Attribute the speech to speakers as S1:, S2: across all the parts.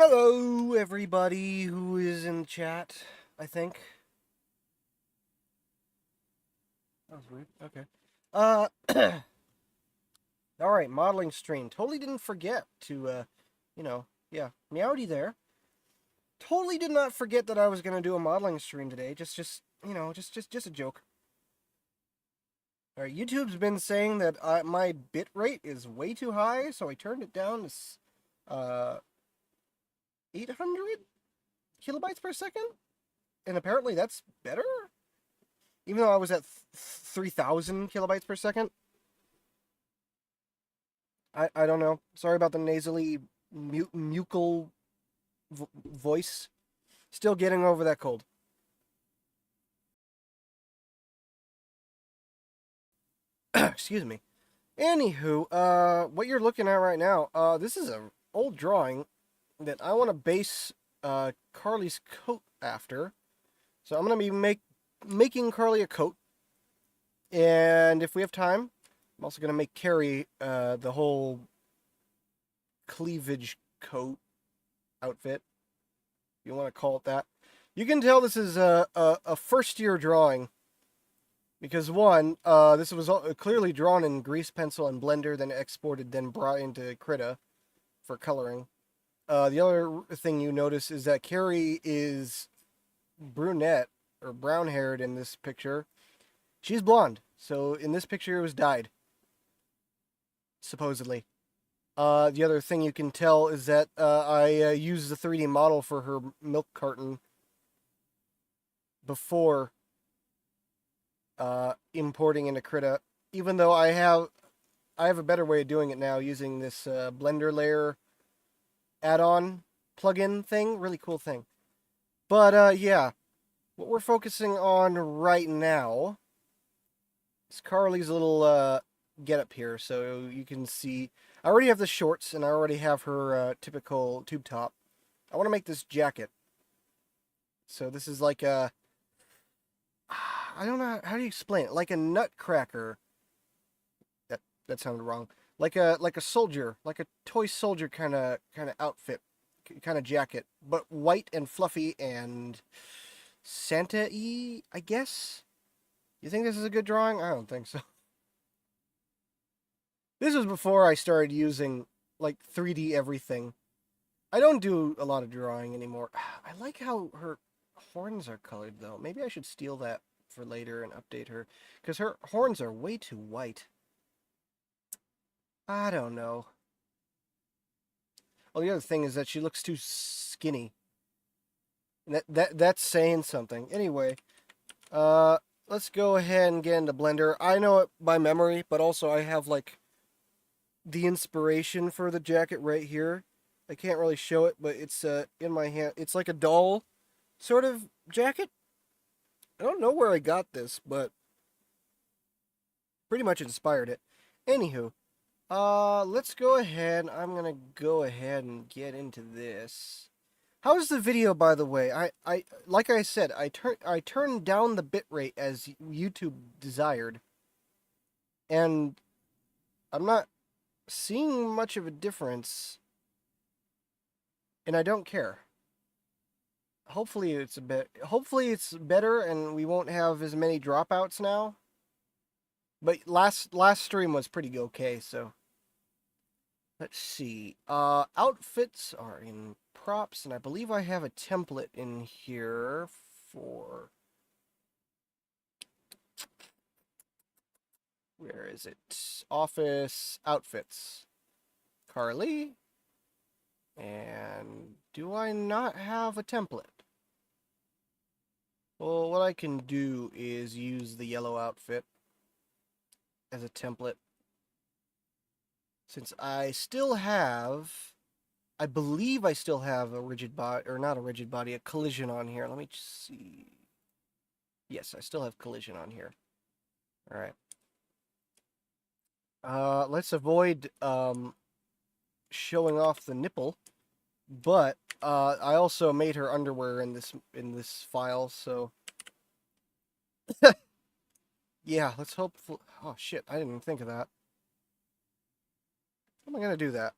S1: Hello, everybody who is in chat, I think. That was weird. Okay. Alright, modeling stream. Totally didn't forget to, yeah, Meowdy there. Totally did not forget that I was gonna do a modeling stream today. Just a joke. Alright, YouTube's been saying that my bit rate is way too high, so I turned it down to, 800 kilobytes per second? And apparently that's better? Even though I was at 3,000 kilobytes per second. I don't know. Sorry about the nasally mucal voice. Still getting over that cold. Excuse me. Anywho, what you're looking at right now, this is an old drawing that I want to base Carly's coat after. So I'm going to be making Carly a coat. And if we have time, I'm also going to make Carrie the whole cleavage coat outfit, if you want to call it that. You can tell this is a first-year drawing because, one, this was clearly drawn in grease pencil and Blender, then exported, then brought into Krita for coloring. The other thing you notice is that Carrie is brunette, or brown-haired in this picture. She's blonde, so in this picture it was dyed, supposedly. The other thing you can tell is that I used the 3D model for her milk carton before importing into Krita, even though I have a better way of doing it now using this Blender layer add-on plugin thing. Really cool thing. But yeah, what we're focusing on right now is Carly's little get-up here, so you can see. I already have the shorts, and I already have her typical tube top. I want to make this jacket. So this is like a... I don't know, how do you explain it? Like a nutcracker. That sounded wrong. Like a soldier, like a toy soldier kind of outfit, kind of jacket, but white and fluffy and Santa-y, I guess. You think this is a good drawing? I don't think so. This was before I started using like 3D everything. I don't do a lot of drawing anymore. I like how her horns are colored though. Maybe I should steal that for later and update her, because her horns are way too white. I don't know. Oh, the other thing is that she looks too skinny. That's saying something. Anyway, let's go ahead and get into Blender. I know it by memory, but also I have like the inspiration for the jacket right here. I can't really show it, but it's in my hand. It's like a doll sort of jacket. I don't know where I got this, but pretty much inspired it. Anywho, let's go ahead. I'm gonna go ahead and get into this. How's the video, by the way? Like I said, I turned down the bitrate as YouTube desired, and I'm not seeing much of a difference, and I don't care. Hopefully it's a bit. Hopefully it's better, and we won't have as many dropouts now. But last stream was pretty okay, so let's see. Outfits are in props, and I believe I have a template in here for. Where is it? Office outfits. Carly. And do I not have a template? Well, what I can do is use the yellow outfit as a template. Since I still have, I believe I still have a rigid body, or not a rigid body, a collision on here. Let me just see. Yes, I still have collision on here. All right. Let's avoid showing off the nipple, but I also made her underwear in this file, so yeah, let's hope. Oh shit, I didn't even think of that. How am I gonna do that?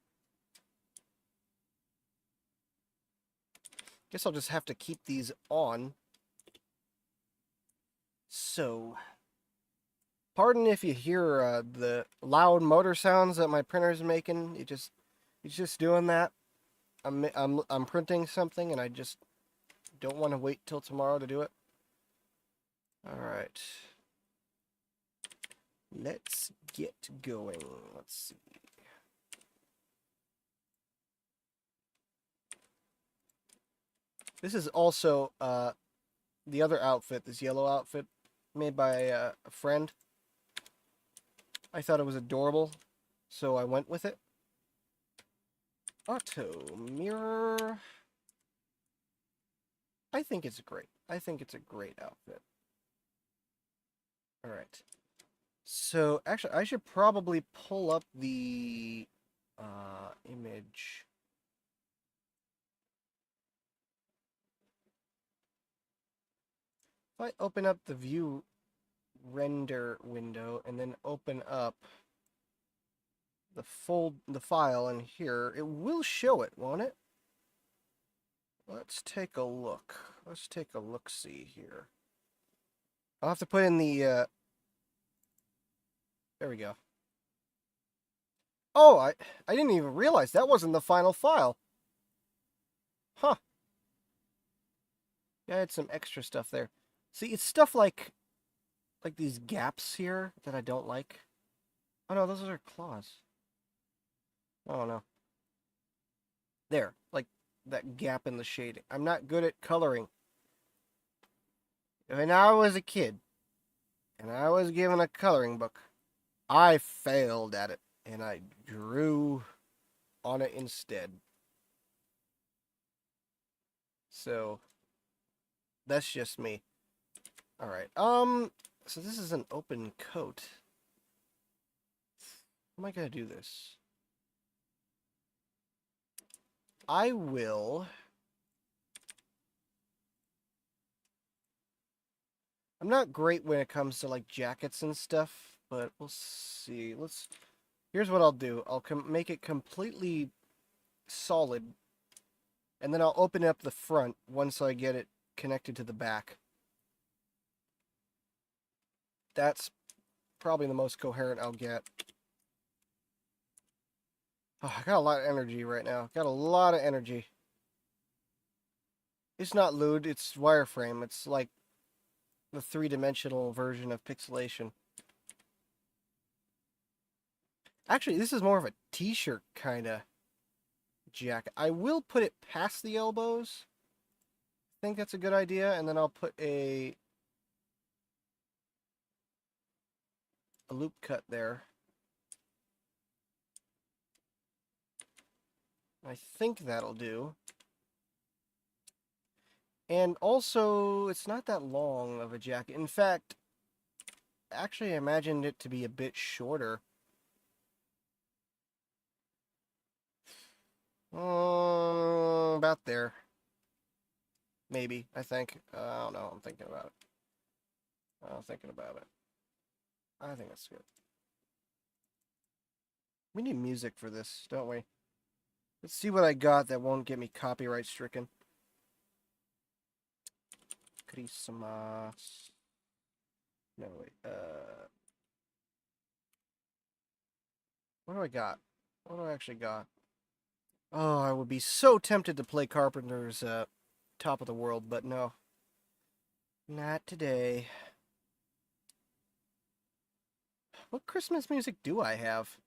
S1: Guess I'll just have to keep these on. So, pardon if you hear the loud motor sounds that my printer's making. It's just doing that. I'm printing something, and I just don't want to wait till tomorrow to do it. All right. Let's get going. Let's see. This is also the other outfit, this yellow outfit, made by a friend. I thought it was adorable, so I went with it. Auto mirror. I think it's great. I think it's a great outfit. All right. So actually, I should probably pull up the image. If I open up the view render window and then open up the file in here, it will show it, won't it? Let's take a look. Let's take a look-see here. I'll have to put in the there we go. Oh, I didn't even realize that wasn't the final file. Huh. Yeah, I had some extra stuff there. See, it's stuff like these gaps here that I don't like. Oh no, those are claws. Oh no. There, like that gap in the shading. I'm not good at coloring. When I was a kid and I was given a coloring book, I failed at it and I drew on it instead. So that's just me. All right. So this is an open coat. How am I gonna do this? I will. I'm not great when it comes to like jackets and stuff, but we'll see. Here's what I'll do. I'll make it completely solid, and then I'll open up the front once I get it connected to the back. That's probably the most coherent I'll get. Oh, I got a lot of energy right now. Got a lot of energy. It's not lewd, it's wireframe. It's like the three-dimensional version of pixelation. Actually, this is more of a t-shirt kind of jacket. I will put it past the elbows. I think that's a good idea, and then I'll put a loop cut there. I think that'll do. And also, it's not that long of a jacket. In fact, actually, I imagined it to be a bit shorter. About there. Maybe, I think. I don't know. I'm thinking about it. I'm thinking about it. I think that's good. We need music for this, don't we? Let's see what I got that won't get me copyright stricken. Christmas. No, wait. What do I got? What do I actually got? Oh, I would be so tempted to play Carpenter's Top of the World, but no. Not today. What Christmas music do I have?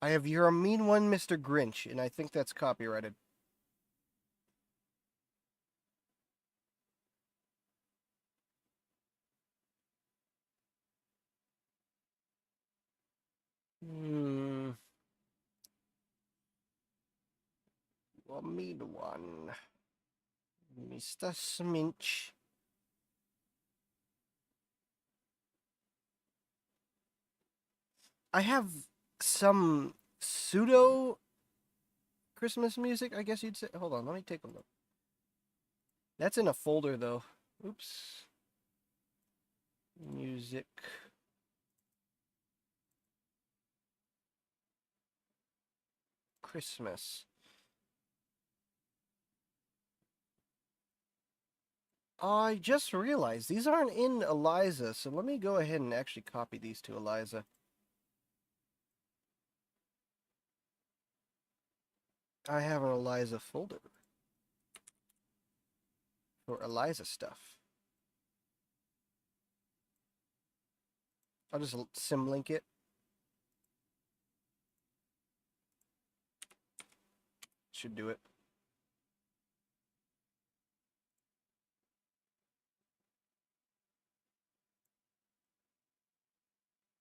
S1: I have You're a Mean One, Mr. Grinch, and I think that's copyrighted. Hmm. A mean one. Mr. Sminch. I have some pseudo Christmas music, I guess you'd say. Hold on, let me take a look. That's in a folder, though. Oops. Music. Christmas. I just realized these aren't in Eliza, so let me go ahead and actually copy these to Eliza. I have an Eliza folder for Eliza stuff. I'll just symlink it. Should do it.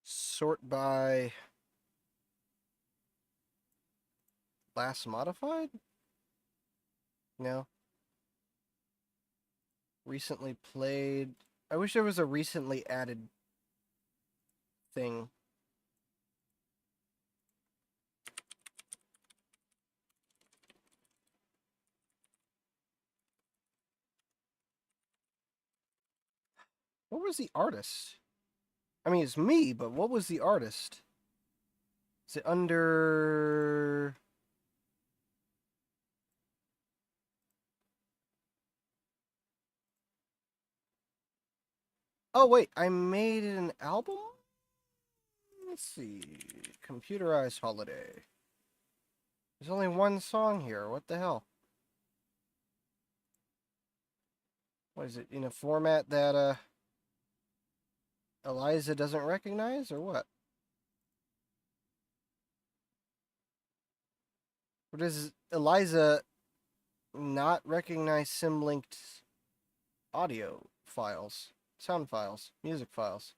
S1: Sort by last modified? No. Recently played. I wish there was a recently added thing. What was the artist? I mean, it's me, but what was the artist? Is it under... Oh, wait, I made an album? Let's see. Computerized Holiday. There's only one song here. What the hell? What is it? In a format that, Eliza doesn't recognize, or what? Or does Eliza not recognize sim-linked audio files, sound files, music files?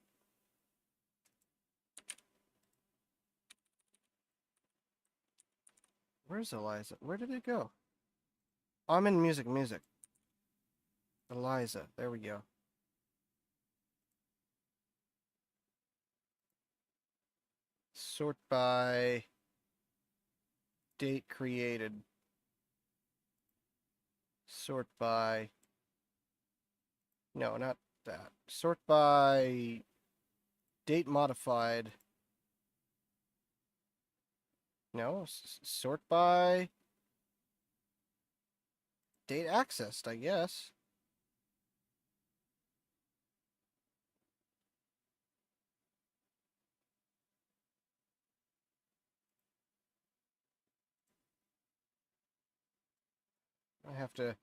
S1: Where's Eliza? Where did it go? Oh, I'm in music. Eliza. There we go. Sort by date created. Sort by... No, not that. Sort by date modified. No, sort by date accessed, I guess. I have to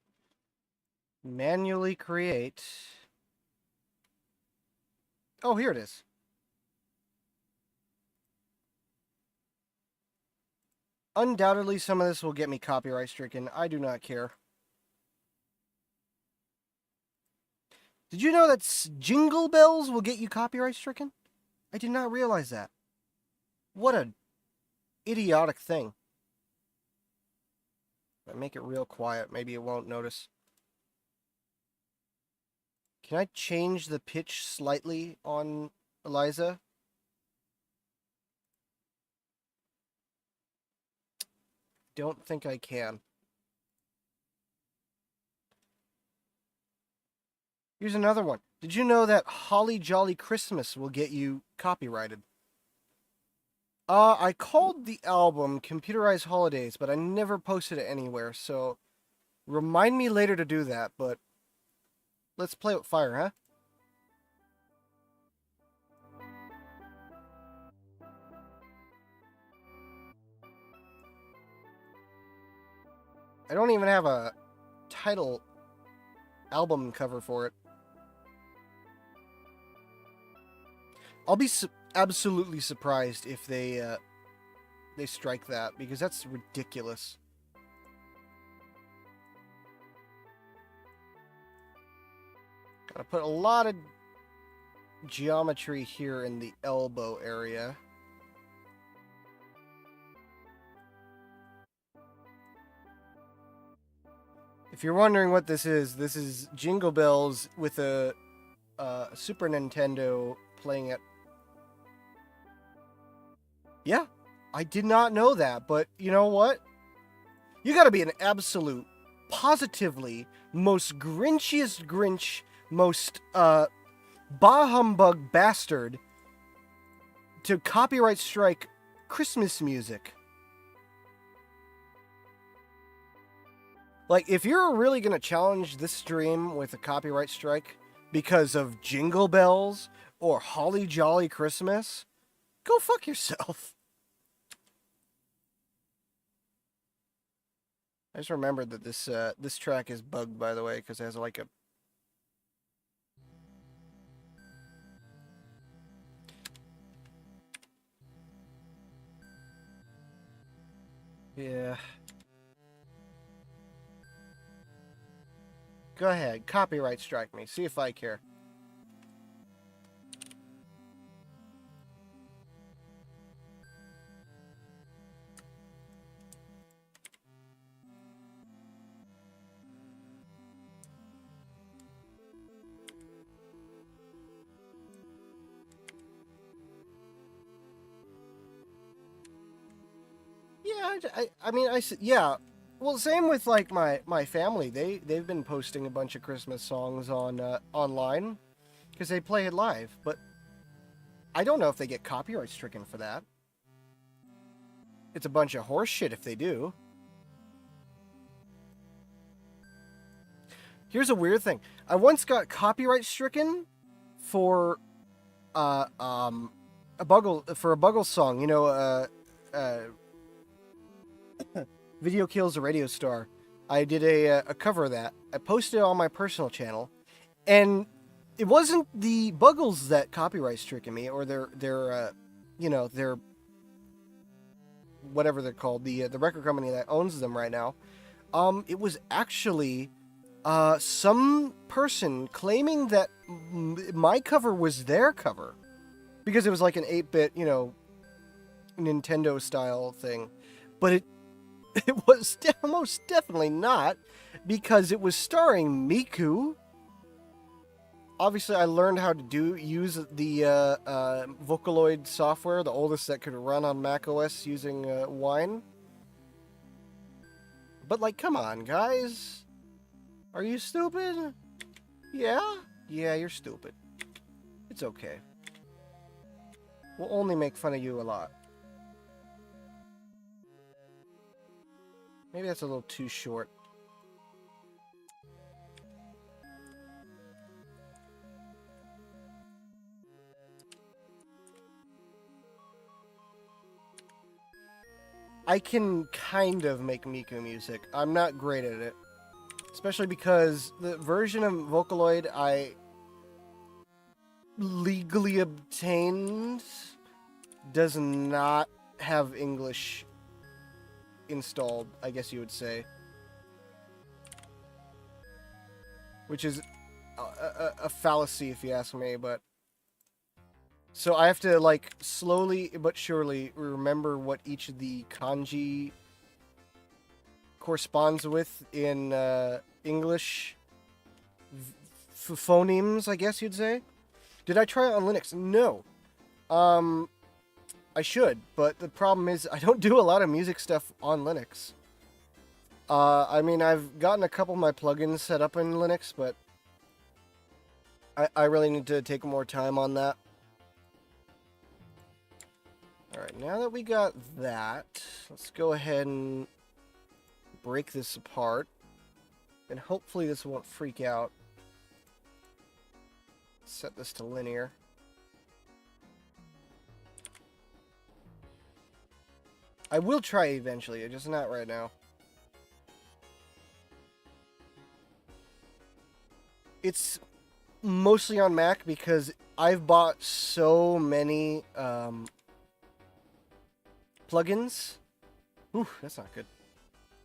S1: manually create. Oh, here it is. Undoubtedly, some of this will get me copyright stricken. I do not care. Did you know that Jingle Bells will get you copyright stricken? I did not realize that. What a idiotic thing. If I make it real quiet, maybe it won't notice. Can I change the pitch slightly on Eliza? Don't think I can. Here's another one. Did you know that Holly Jolly Christmas will get you copyrighted? I called the album Computerized Holidays, but I never posted it anywhere, so remind me later to do that, but let's play with fire, huh? I don't even have a title album cover for it. I'll be absolutely surprised if they strike that, because that's ridiculous. Gotta put a lot of geometry here in the elbow area. If you're wondering what this is Jingle Bells with a Super Nintendo playing it. Yeah, I did not know that, but you know what? You gotta be an absolute, positively, most grinchiest Grinch, most, bah humbug bastard to copyright strike Christmas music. Like, if you're really gonna challenge this stream with a copyright strike because of Jingle Bells or Holly Jolly Christmas, go fuck yourself. I just remembered that this track is bugged, by the way, because it has like a... Yeah. Go ahead, copyright strike me. See if I care. Yeah, I mean, yeah. Well, same with like my family. They've been posting a bunch of Christmas songs on online because they play it live. But I don't know if they get copyright stricken for that. It's a bunch of horse shit if they do. Here's a weird thing. I once got copyright stricken for a Buggles song. You know, Video Kills a Radio Star. I did a cover of that. I posted it on my personal channel, and it wasn't the Buggles that copyright stricken me, or their you know, their whatever they're called, the record company that owns them right now. It was actually some person claiming that my cover was their cover because it was like an 8-bit, you know, Nintendo style thing, but it was most definitely not, because it was starring Miku. Obviously, I learned how to use the Vocaloid software, the oldest that could run on macOS using Wine. But, like, come on, guys. Are you stupid? Yeah? Yeah, you're stupid. It's okay. We'll only make fun of you a lot. Maybe that's a little too short. I can kind of make Miku music. I'm not great at it. Especially because the version of Vocaloid I legally obtained does not have English installed, I guess you would say. Which is a fallacy, if you ask me, but... So I have to, like, slowly but surely remember what each of the kanji corresponds with in English phonemes, I guess you'd say. Did I try it on Linux? No. I should, but the problem is I don't do a lot of music stuff on Linux. I mean, I've gotten a couple of my plugins set up in Linux, but I really need to take more time on that. Alright, now that we got that, let's go ahead and break this apart. And hopefully this won't freak out. Set this to linear. I will try eventually, just not right now. It's mostly on Mac because I've bought so many plugins. Ooh, that's not good.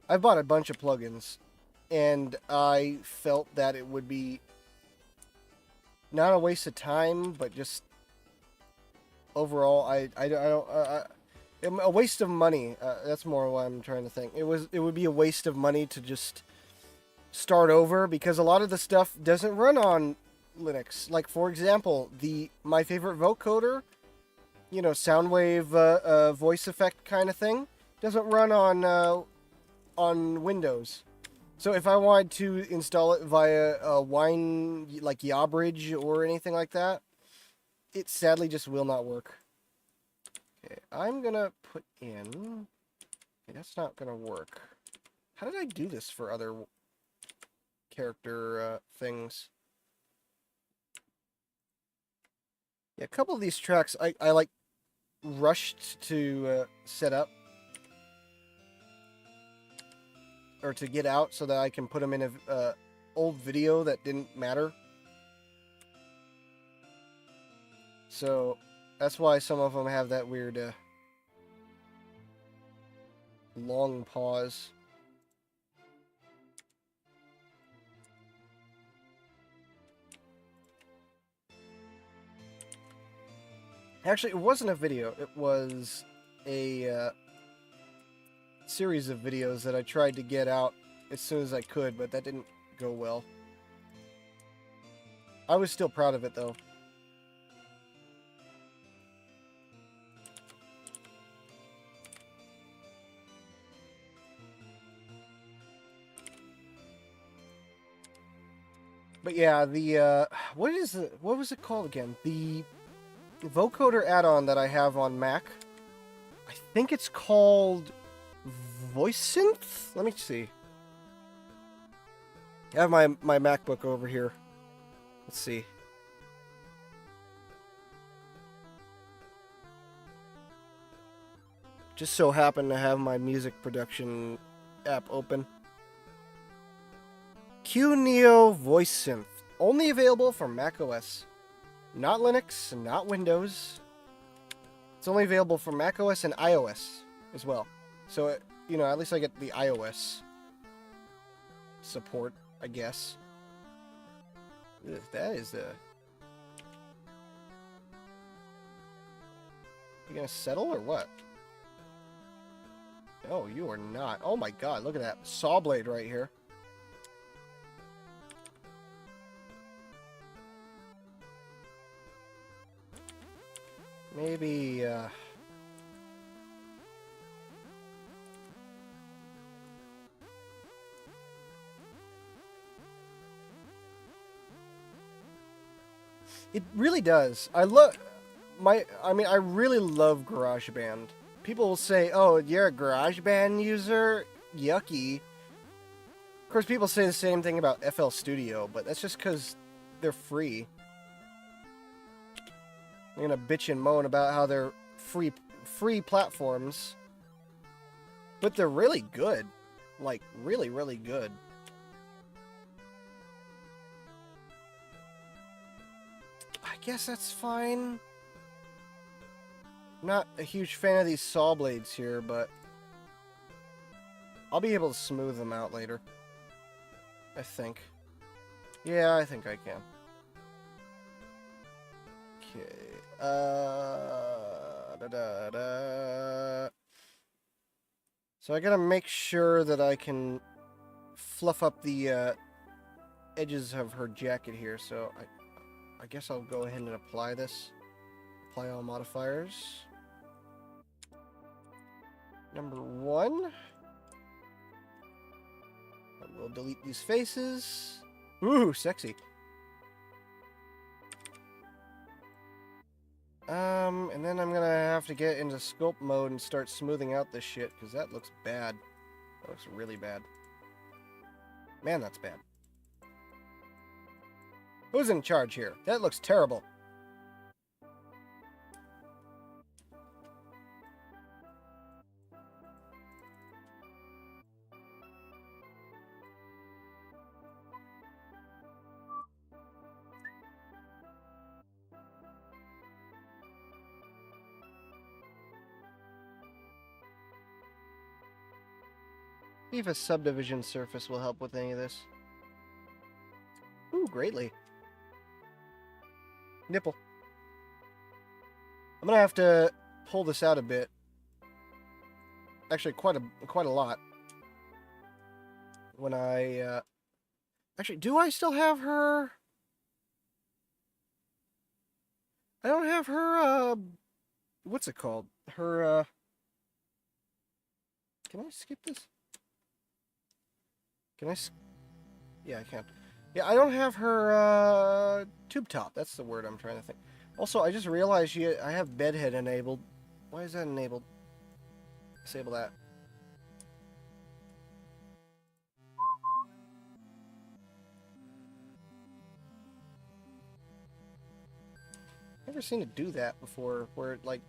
S1: I've bought a bunch of plugins, and I felt that it would be not a waste of time, but just overall, a waste of money. That's more what I'm trying to think. It would be a waste of money to just start over because a lot of the stuff doesn't run on Linux. Like, for example, my favorite vocoder, you know, Soundwave voice effect kind of thing, doesn't run on Windows. So if I wanted to install it via a Wine, like Yabridge or anything like that, it sadly just will not work. Okay, I'm gonna put in... Okay, that's not gonna work. How did I do this for other character things? Yeah, a couple of these tracks I like rushed to set up. Or to get out so that I can put them in a old video that didn't matter. So that's why some of them have that weird long pause. Actually, it wasn't a video. It was a series of videos that I tried to get out as soon as I could, but that didn't go well. I was still proud of it, though. But yeah, what was it called again? The vocoder add-on that I have on Mac. I think it's called VoiceSynth? Let me see. I have my MacBook over here. Let's see. Just so happen to have my music production app open. QNeo VoiceSynth. Only available for macOS. Not Linux, not Windows. It's only available for macOS and iOS as well. So, you know, at least I get the iOS support, I guess. That is You gonna settle or what? No, you are not. Oh my god, look at that saw blade right here. Maybe, It really does. I really love GarageBand. People will say, "Oh, you're a GarageBand user? Yucky." Of course, people say the same thing about FL Studio, but that's just because they're free. They're gonna bitch and moan about how they're free platforms, but they're really good. Like, really, really good. I guess that's fine. I'm not a huge fan of these saw blades here, but I'll be able to smooth them out later. I think. Yeah, I think I can. Okay. So I gotta make sure that I can fluff up the edges of her jacket here. So I guess I'll go ahead and apply this. Apply all modifiers. Number 1. We'll delete these faces. Ooh, sexy. And then I'm gonna have to get into sculpt mode and start smoothing out this shit, because that looks bad. That looks really bad. Man, that's bad. Who's in charge here? That looks terrible. See if a subdivision surface will help with any of this. Ooh, greatly. Nipple. I'm gonna have to pull this out a bit. Actually, quite a lot. When I actually, do I still have her? I don't have her. What's it called? Her. Can I skip this? Can I? Yeah, I can't. Yeah, I don't have her tube top. That's the word I'm trying to think. Also, I just realized I have bedhead enabled. Why is that enabled? Disable that. Never seen it do that before, where it like.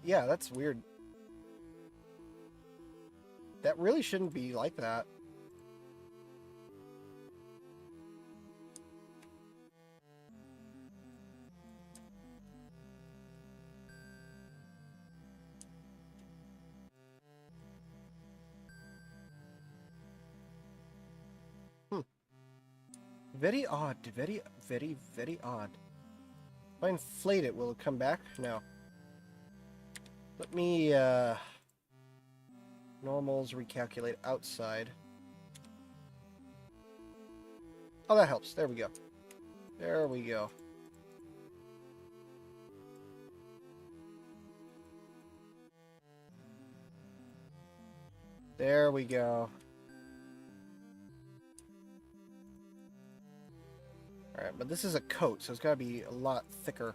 S1: Yeah, that's weird. That really shouldn't be like that. Very odd. Very, very, very odd. If I inflate it, will it come back? No. Let me, normals recalculate outside. Oh, that helps. There we go. There we go. There we go. Alright, but this is a coat, so it's gotta be a lot thicker.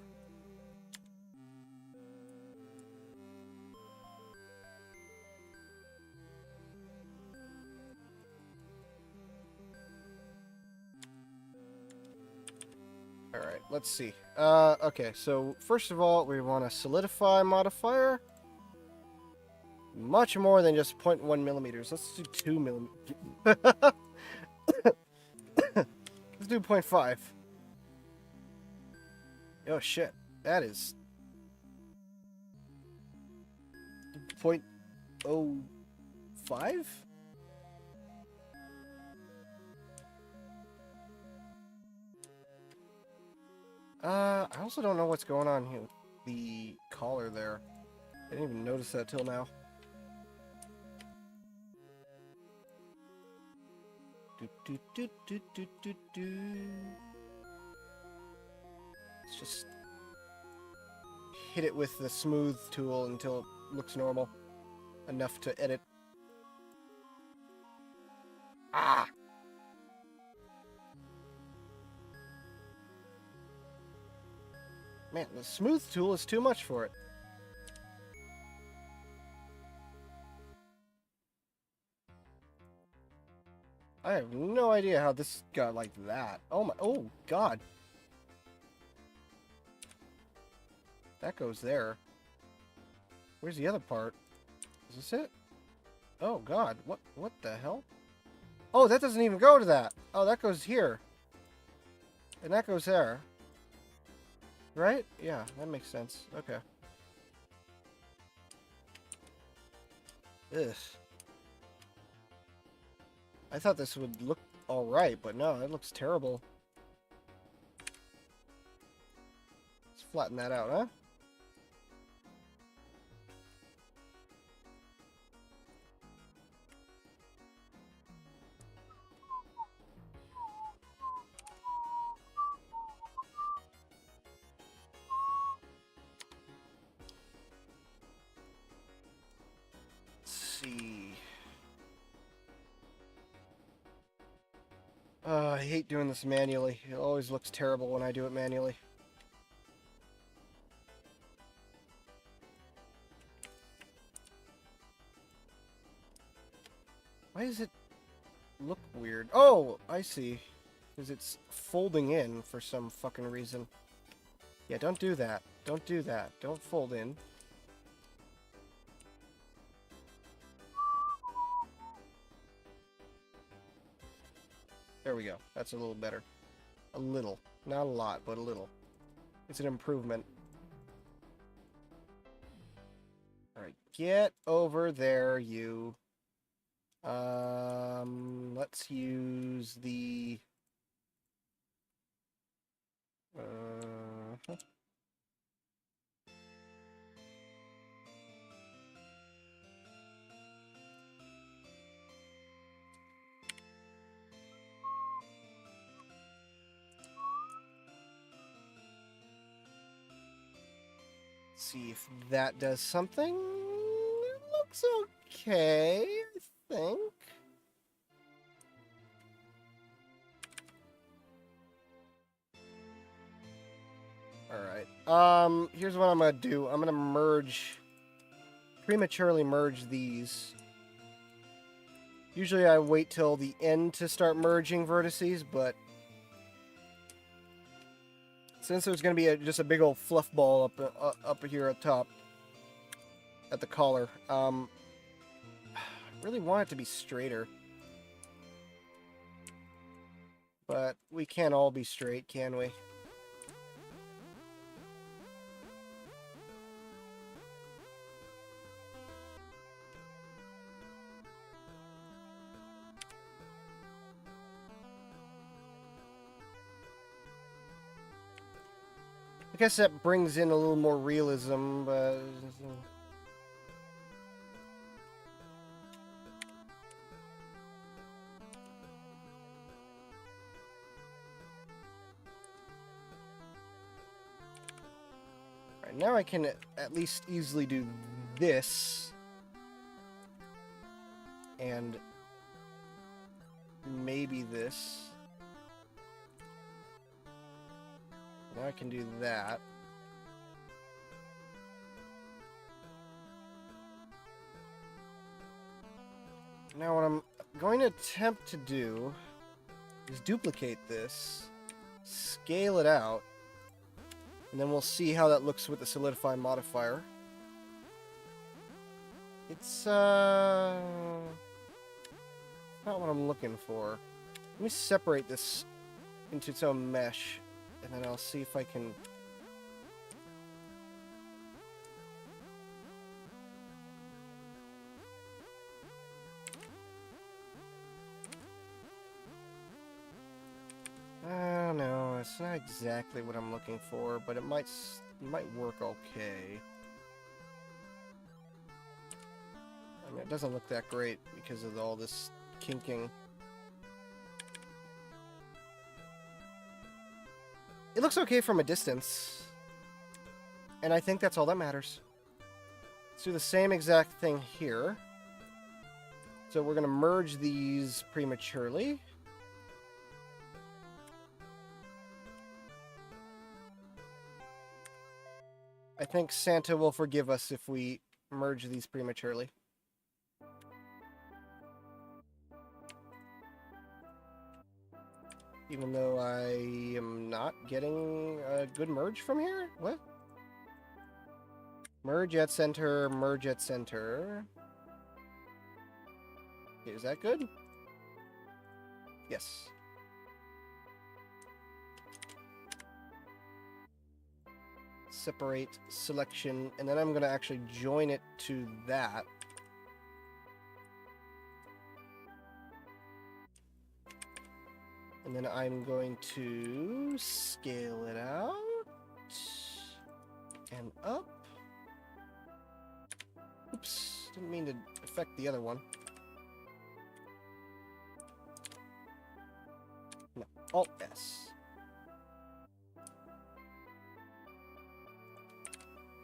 S1: Alright, let's see. Okay, so first of all, we want to solidify modifier. Much more than just 0.1 millimeters. Let's do 2 millimeters. Let's do 0.5. Oh shit, that is 0.05? I also don't know what's going on here with the collar there. I didn't even notice that till now. Let's just hit it with the smooth tool until it looks normal enough to edit. Ah! Man, the smooth tool is too much for it. I have no idea how this got like that. Oh my, oh god. That goes there. Where's the other part? Is this it? Oh god, what the hell? Oh, that doesn't even go to that. Oh, that goes here. And that goes there. Right? Yeah, that makes sense. Okay. Ugh. I thought this would look alright, but no, it looks terrible. Let's flatten that out, huh? Let's see. I hate doing this manually. It always looks terrible when I do it manually. Why does it look weird? Oh, I see. Because it's folding in for some fucking reason. Yeah, don't do that. Don't do that. Don't fold in. There we go. That's a little better. A little. Not a lot, but a little. It's an improvement. Alright, get over there, you. Let's use the... see if that does something. It looks okay, I think. Alright. Here's what I'm gonna do. I'm gonna prematurely merge these. Usually I wait till the end to start merging vertices, but since there's going to be just a big old fluff ball up here at top, at the collar, I really want it to be straighter. But we can't all be straight, can we? I guess that brings in a little more realism, but... Alright, now I can at least easily do this. And maybe this. Now I can do that. Now what I'm going to attempt to do is duplicate this, scale it out, and then we'll see how that looks with the solidify modifier. It's not what I'm looking for. Let me separate this into its own mesh, and then I'll see if I can... No, it's not exactly what I'm looking for, but it might work okay. I mean, it doesn't look that great because of all this kinking. It looks okay from a distance, and I think that's all that matters. Let's do the same exact thing here. So we're going to merge these prematurely. I think Santa will forgive us if we merge these prematurely. Even though I am not getting a good merge from here? What? Merge at center, merge at center. Okay, is that good? Yes. Separate, selection, and then I'm going to actually join it to that. And then I'm going to scale it out and up. Oops, didn't mean to affect the other one. No, Alt S.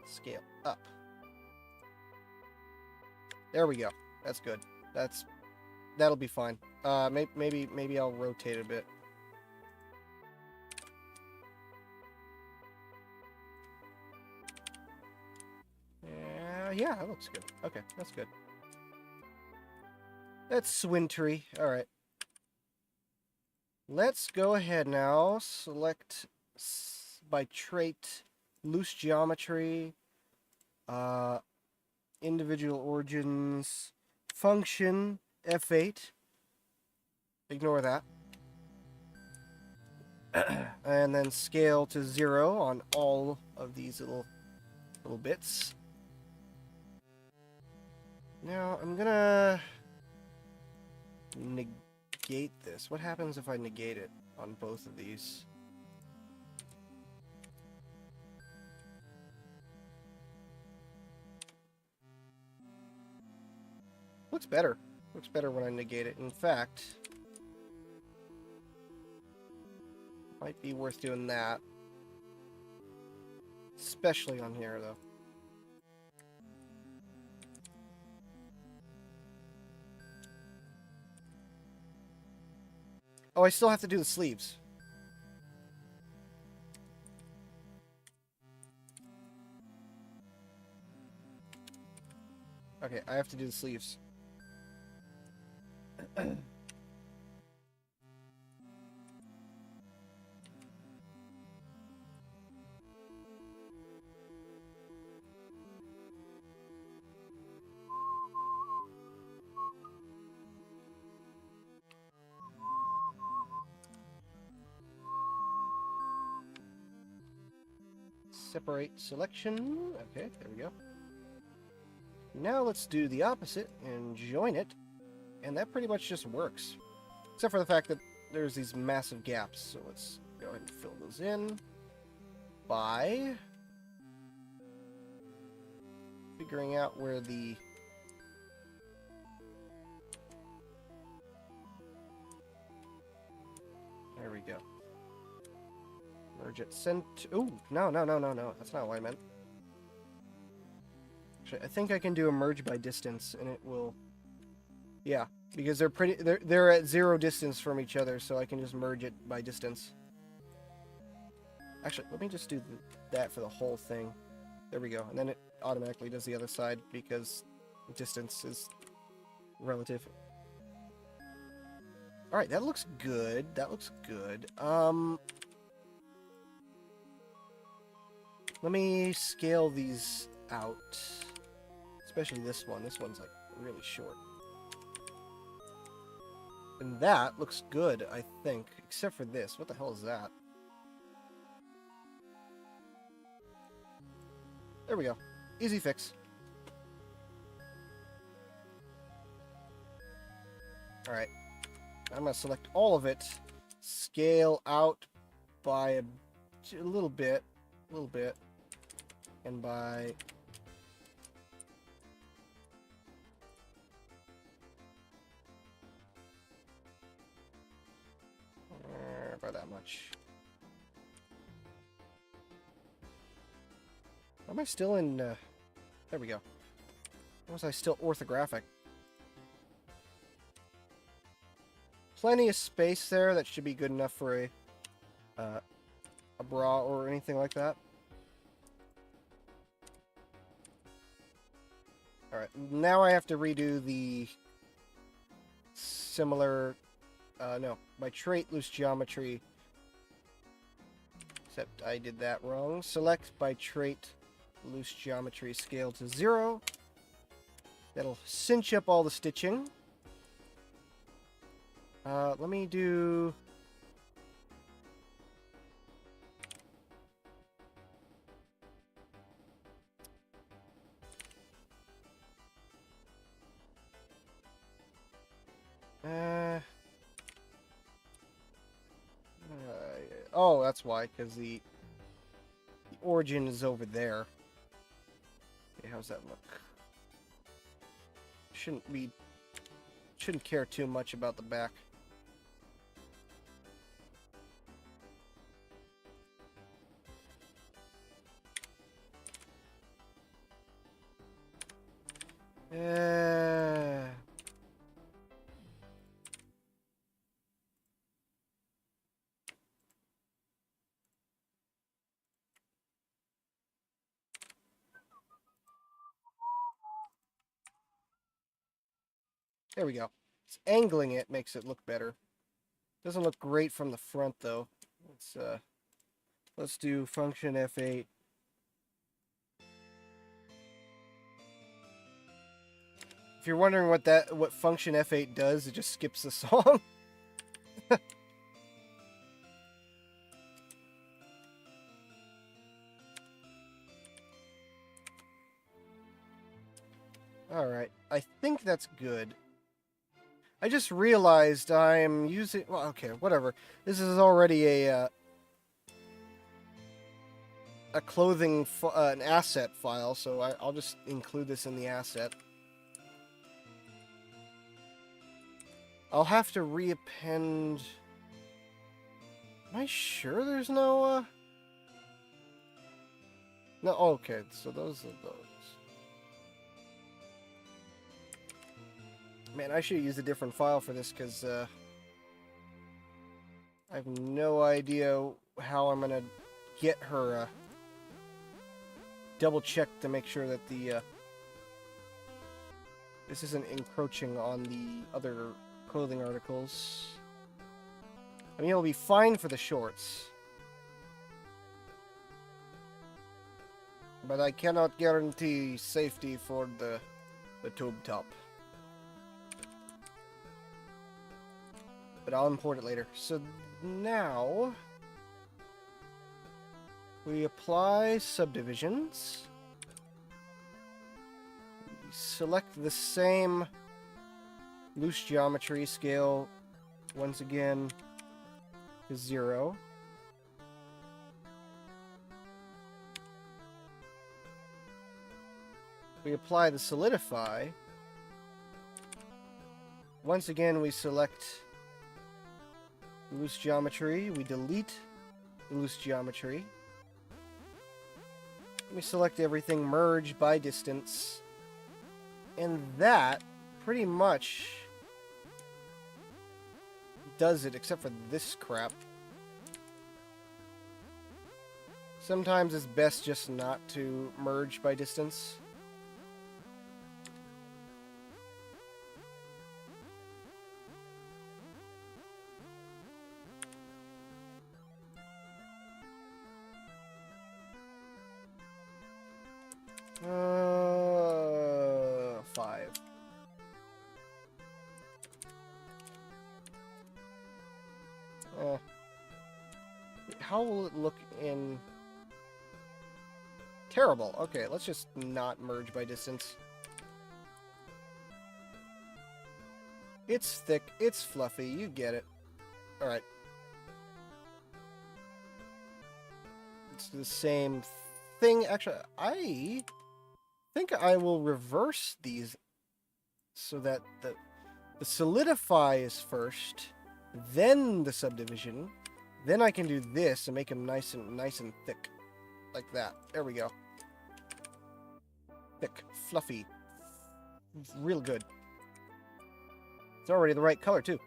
S1: Scale up. There we go. That's good. That'll be fine. Maybe I'll rotate a bit. Yeah, that looks good. Okay, that's good. That's wintry. All right. Let's go ahead now. Select by trait, loose geometry, individual origins, function, F8. Ignore that. And then scale to 0 on all of these little bits. Now, I'm gonna negate this. What happens if I negate it on both of these? Looks better. Looks better when I negate it. In fact, might be worth doing that. Especially on here, though. Oh, I still have to do the sleeves. Okay, I have to do the sleeves. Separate selection. Okay, there we go. Now let's do the opposite and join it. And that pretty much just works. Except for the fact that there's these massive gaps. So let's go ahead and fill those in by figuring out where the there we go. Merge it center. Ooh, no. That's not what I meant. Actually, I think I can do a merge by distance, and it will. Yeah, because they're at 0 distance from each other, so I can just merge it by distance. Actually, let me just do that for the whole thing. There we go, and then it automatically does the other side because distance is relative. All right, that looks good. That looks good. Let me scale these out. Especially this one. This one's like really short. And that looks good, I think. Except for this. What the hell is that? There we go. Easy fix. Alright. I'm going to select all of it. Scale out by a little bit. A little bit. And by... by that much. Am I still in... there we go. Or was I still orthographic? Plenty of space there. That should be good enough for a bra or anything like that. Alright, now I have to redo the similar... no, by trait loose geometry. Except I did that wrong. Select by trait loose geometry scale to 0. That'll cinch up all the stitching. Let me do... Oh, that's why, because the origin is over there. Okay, how's that look? Shouldn't care too much about the back. There we go. It's angling it makes it look better. Doesn't look great from the front though. Let's do function F8. If you're wondering what function F8 does, it just skips the song. Alright, I think that's good. I just realized I'm using... Well, okay, whatever. This is already a clothing... an asset file, so I'll just include this in the asset. I'll have to reappend... Am I sure there's no, No, okay, so those are those. Man, I should use a different file for this, because, I have no idea how I'm gonna get her, double-check to make sure that the, this isn't encroaching on the other clothing articles. I mean, it'll be fine for the shorts. But I cannot guarantee safety for the tube top. But I'll import it later. So now we apply subdivisions. We select the same loose geometry scale once again to 0. We apply the solidify. Once again we select loose geometry, we delete the loose geometry. We select everything, merge by distance, and that pretty much does it, except for this crap. Sometimes it's best just not to merge by distance. Five. How will it look in... Terrible. Okay, let's just not merge by distance. It's thick, it's fluffy, you get it. Alright. It's the same thing. Actually, I think I will reverse these so that the solidify is first, then the subdivision, then I can do this and make them nice and thick, like that. There we go. Thick, fluffy, real good. It's already the right color too.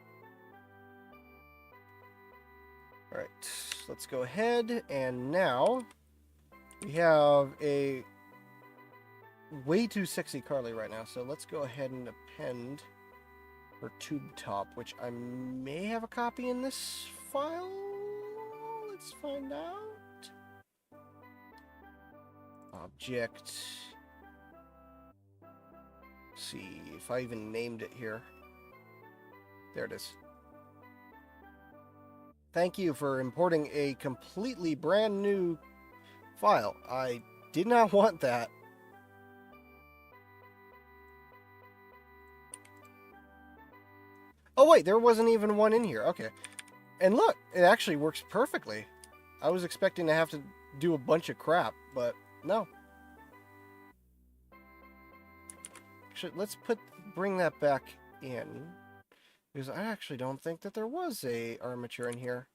S1: All right, let's go ahead, and now we have a way too sexy Carly right now, so let's go ahead and append her tube top, which I may have a copy in this file. Let's find out. Object. Let's see if I even named it here. There it is. Thank you for importing a completely brand new file. I did not want that. Oh wait, there wasn't even one in here. Okay. And look, it actually works perfectly. I was expecting to have to do a bunch of crap, but no. Actually, let's bring that back in. Because I actually don't think that there was a armature in here.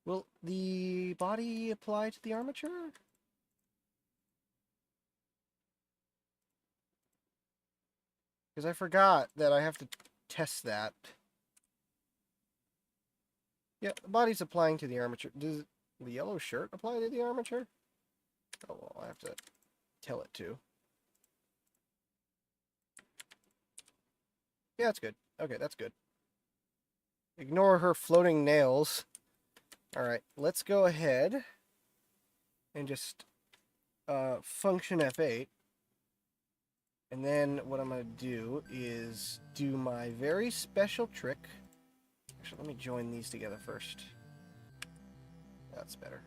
S1: Will the body apply to the armature? Because I forgot that I have to test that. Yeah, the body's applying to the armature. Does the yellow shirt apply to the armature? Oh, well, I have to tell it to. Yeah, that's good. Okay, that's good. Ignore her floating nails. Alright, let's go ahead and just function F8. And then what I'm going to do is do my very special trick. Actually, let me join these together first. That's better.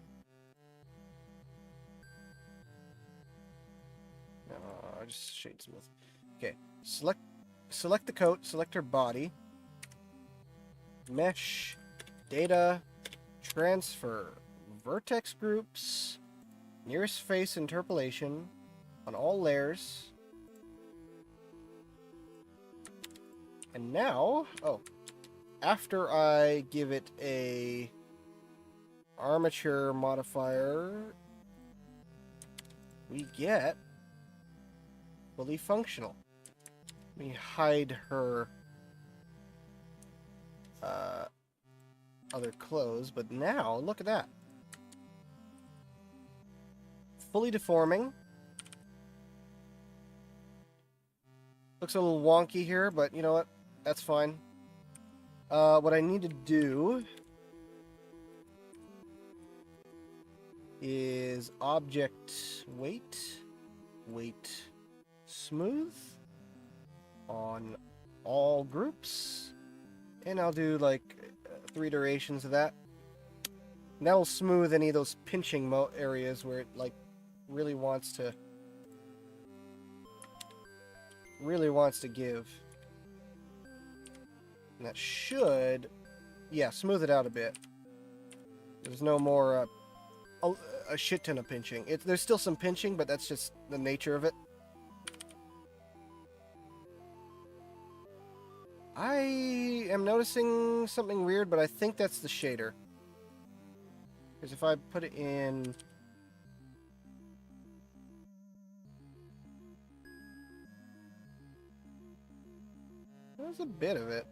S1: No, just shade smooth. Okay, select the coat, select her body. Mesh, data, transfer, vertex groups, nearest face interpolation on all layers. And now, after I give it a armature modifier, we get fully functional. Let me hide her other clothes, but now, look at that. Fully deforming. Looks a little wonky here, but you know what? That's fine. What I need to do is object weight smooth on all groups, and I'll do like 3 iterations of that. And that'll smooth any of those pinching areas where it like really wants to give. And that should, yeah, smooth it out a bit. There's no more a shit ton of pinching. There's still some pinching, but that's just the nature of it. I am noticing something weird, but I think that's the shader. Because if I put it in... There's a bit of it.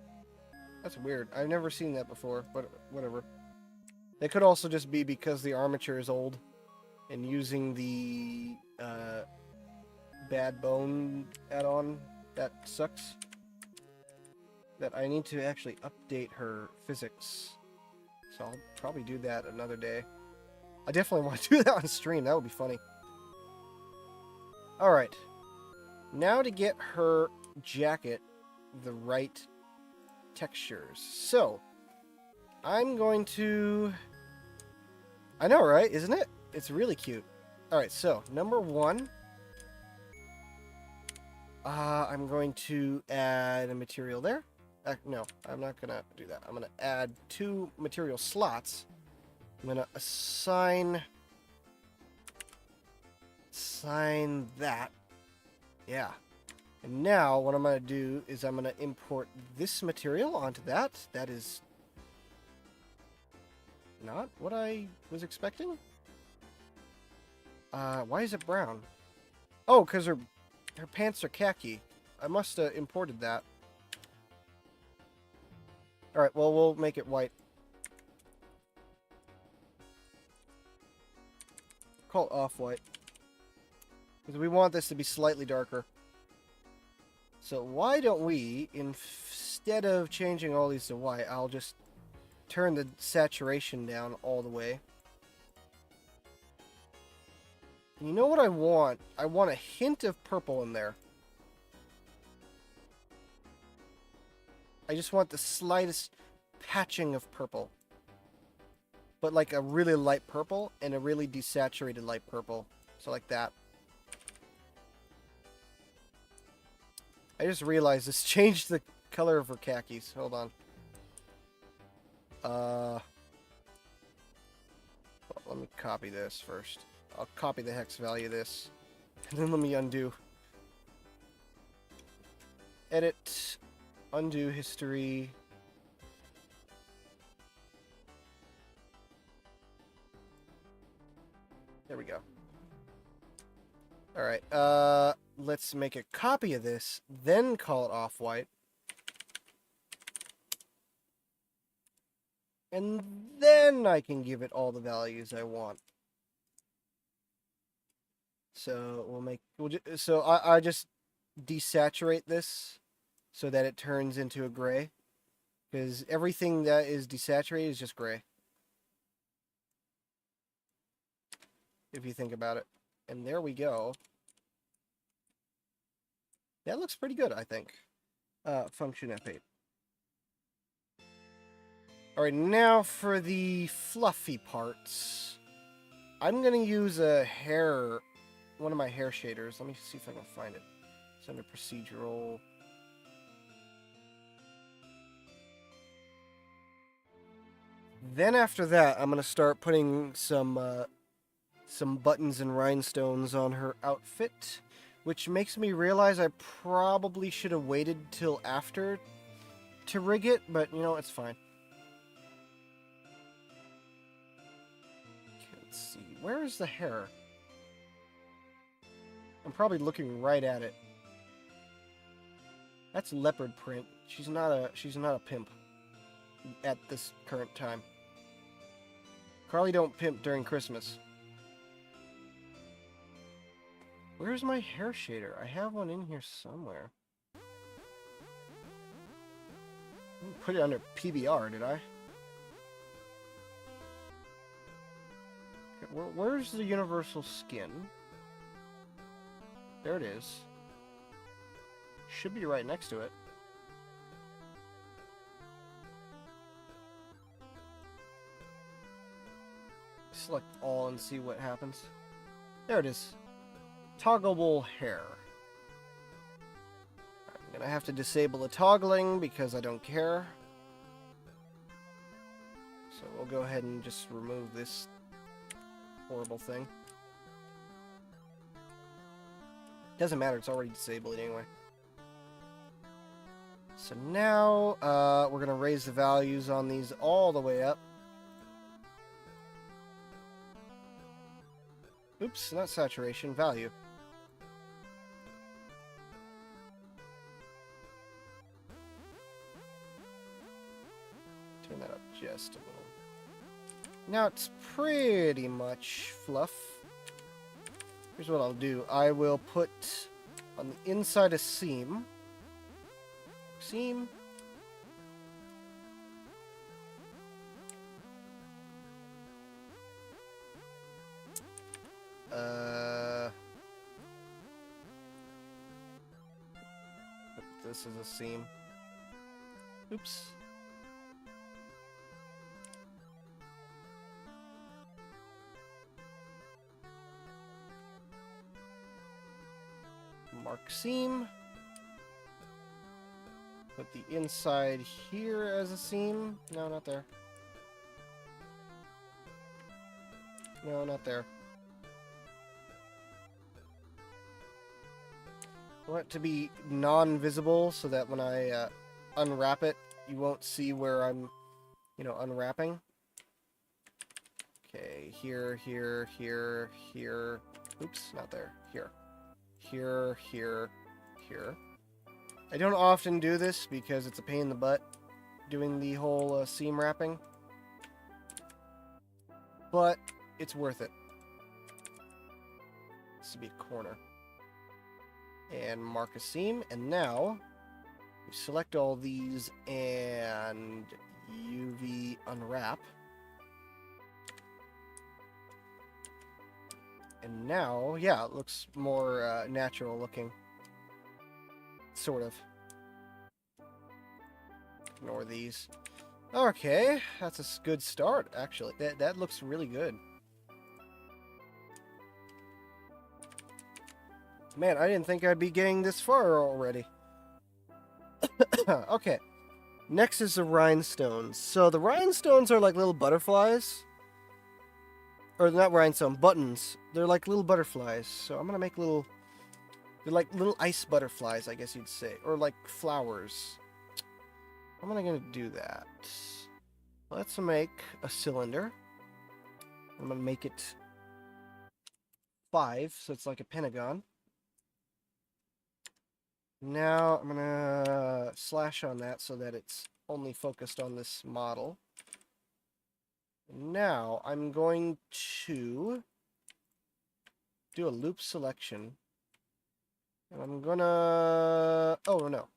S1: That's weird. I've never seen that before, but whatever. It could also just be because the armature is old and using the bad bone add-on that sucks. That I need to actually update her physics. So I'll probably do that another day. I definitely want to do that on stream. That would be funny. Alright. Now to get her jacket the right textures. So, I'm going to... I know, right? Isn't it? It's really cute. Alright, so, number 1. I'm going to add a material there. No, I'm not going to do that. I'm going to add 2 material slots. I'm going to assign that. Yeah. And now what I'm going to do is I'm going to import this material onto that. That is not what I was expecting. Why is it brown? Oh, because her pants are khaki. I must have imported that. Alright, well, we'll make it white. Call it off-white. Because we want this to be slightly darker. So why don't we, instead of changing all these to white, I'll just turn the saturation down all the way. And you know what I want? I want a hint of purple in there. I just want the slightest patching of purple. But like a really light purple and a really desaturated light purple. So like that. I just realized this changed the color of her khakis. Hold on. Well, let me copy this first. I'll copy the hex value of this. And then let me undo. Edit. Undo history. There we go. Alright, let's make a copy of this, then call it off-white. And then I can give it all the values I want. So I just desaturate this so that it turns into a gray. Because everything that is desaturated is just gray. If you think about it. And there we go. That looks pretty good, I think. Function F8. Alright, now for the fluffy parts. I'm going to use one of my hair shaders. Let me see if I can find it. It's under procedural. Then after that, I'm going to start putting some buttons and rhinestones on her outfit, which makes me realize I probably should have waited till after to rig it, but you know, it's fine. Okay, let's see. Where is the hair? I'm probably looking right at it. That's leopard print. She's not a pimp at this current time. Carly don't pimp during Christmas. Where's my hair shader? I have one in here somewhere. I didn't put it under PBR, did I? Okay, where's the universal skin? There it is. Should be right next to it. Select all and see what happens. There it is. Toggleable hair. I'm gonna have to disable the toggling because I don't care. So we'll go ahead and just remove this horrible thing. Doesn't matter, it's already disabled anyway. So now we're gonna raise the values on these all the way up. Oops, not saturation, value. Turn that up just a little. Now it's pretty much fluff. Here's what I'll do. I will put on the inside a seam. Seam. This is a seam. Oops. Mark seam. Put the inside here as a seam. No, not there. No, not there. I want it to be non-visible so that when I unwrap it, you won't see where I'm, unwrapping. Okay, here, here, here, here. Oops, not there. Here. Here, here, here. I don't often do this because it's a pain in the butt doing the whole seam wrapping. But it's worth it. This would be a corner. And mark a seam, and now we select all these and UV unwrap. And now, yeah, it looks more natural looking. Sort of. Ignore these. Okay, that's a good start, actually. That looks really good. Man, I didn't think I'd be getting this far already. Okay. Next is the rhinestones. So the rhinestones are like little butterflies. Or not rhinestone, buttons. They're like little butterflies. So I'm going to make little... They're like little ice butterflies, I guess you'd say. Or like flowers. How am I going to do that? Let's make a cylinder. I'm going to make it 5, so it's like a pentagon. Now I'm going to slash on that so that it's only focused on this model. Now I'm going to do a loop selection. And I'm going to... Oh, no.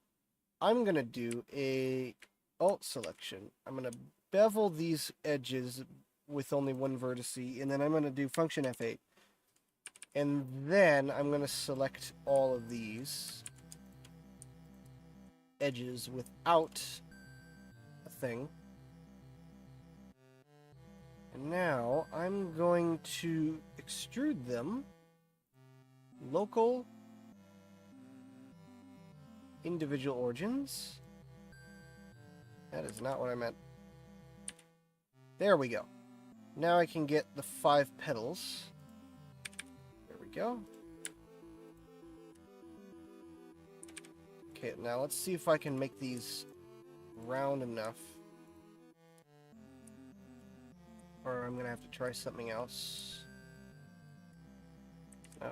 S1: I'm going to do a alt selection. I'm going to bevel these edges with only one vertex, and then I'm going to do function F8. And then I'm going to select all of these edges without a thing. And now I'm going to extrude them. Local individual origins. That is not what I meant. There we go. Now I can get the 5 petals. There we go. Okay, now let's see if I can make these round enough. Or I'm going to have to try something else. Oh.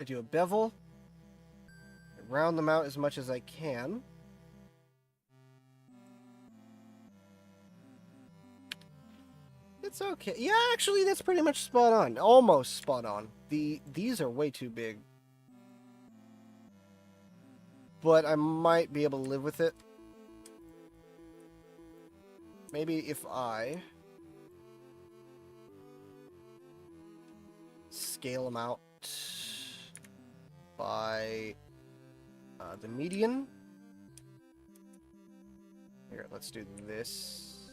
S1: I do a bevel. I round them out as much as I can. It's okay. Yeah, actually, that's pretty much spot on. Almost spot on. These are way too big. But I might be able to live with it. Maybe if I scale them out by the median. Here, let's do this.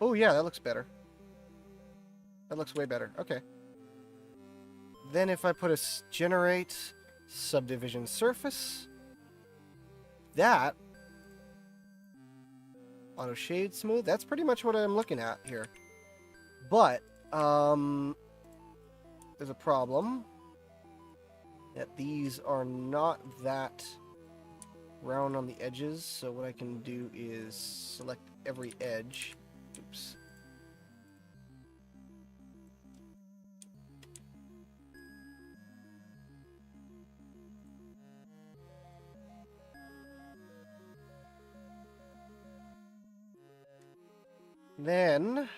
S1: Oh yeah, that looks better. That looks way better. Okay. Then if I put a generate subdivision surface, that auto shade smooth. That's pretty much what I'm looking at here. But there's a problem that these are not that round on the edges. So what I can do is select every edge. Oops. Then,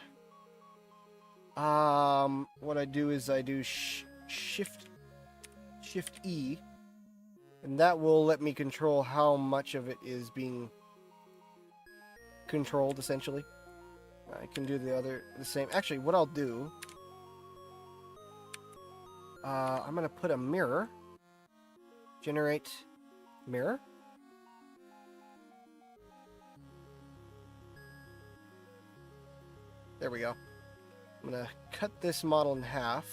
S1: what I do is I do Shift E, and that will let me control how much of it is being controlled, essentially. I can do the same. Actually, what I'll do, I'm gonna put a mirror. Generate mirror. There we go. I'm gonna cut this model in half.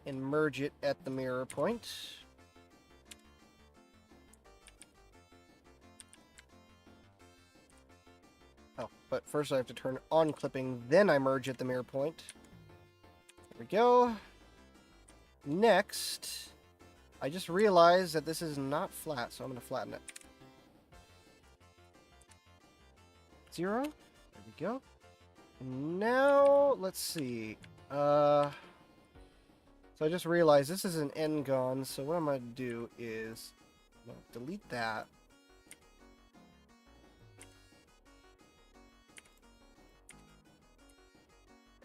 S1: And merge it at the mirror point. Oh, but first I have to turn on clipping, then I merge at the mirror point. There we go. Next, I just realized that this is not flat, so I'm going to flatten it. 0. There we go. And now, let's see. So I just realized this is an n-gon, so what I'm going to do is I'm going to delete that.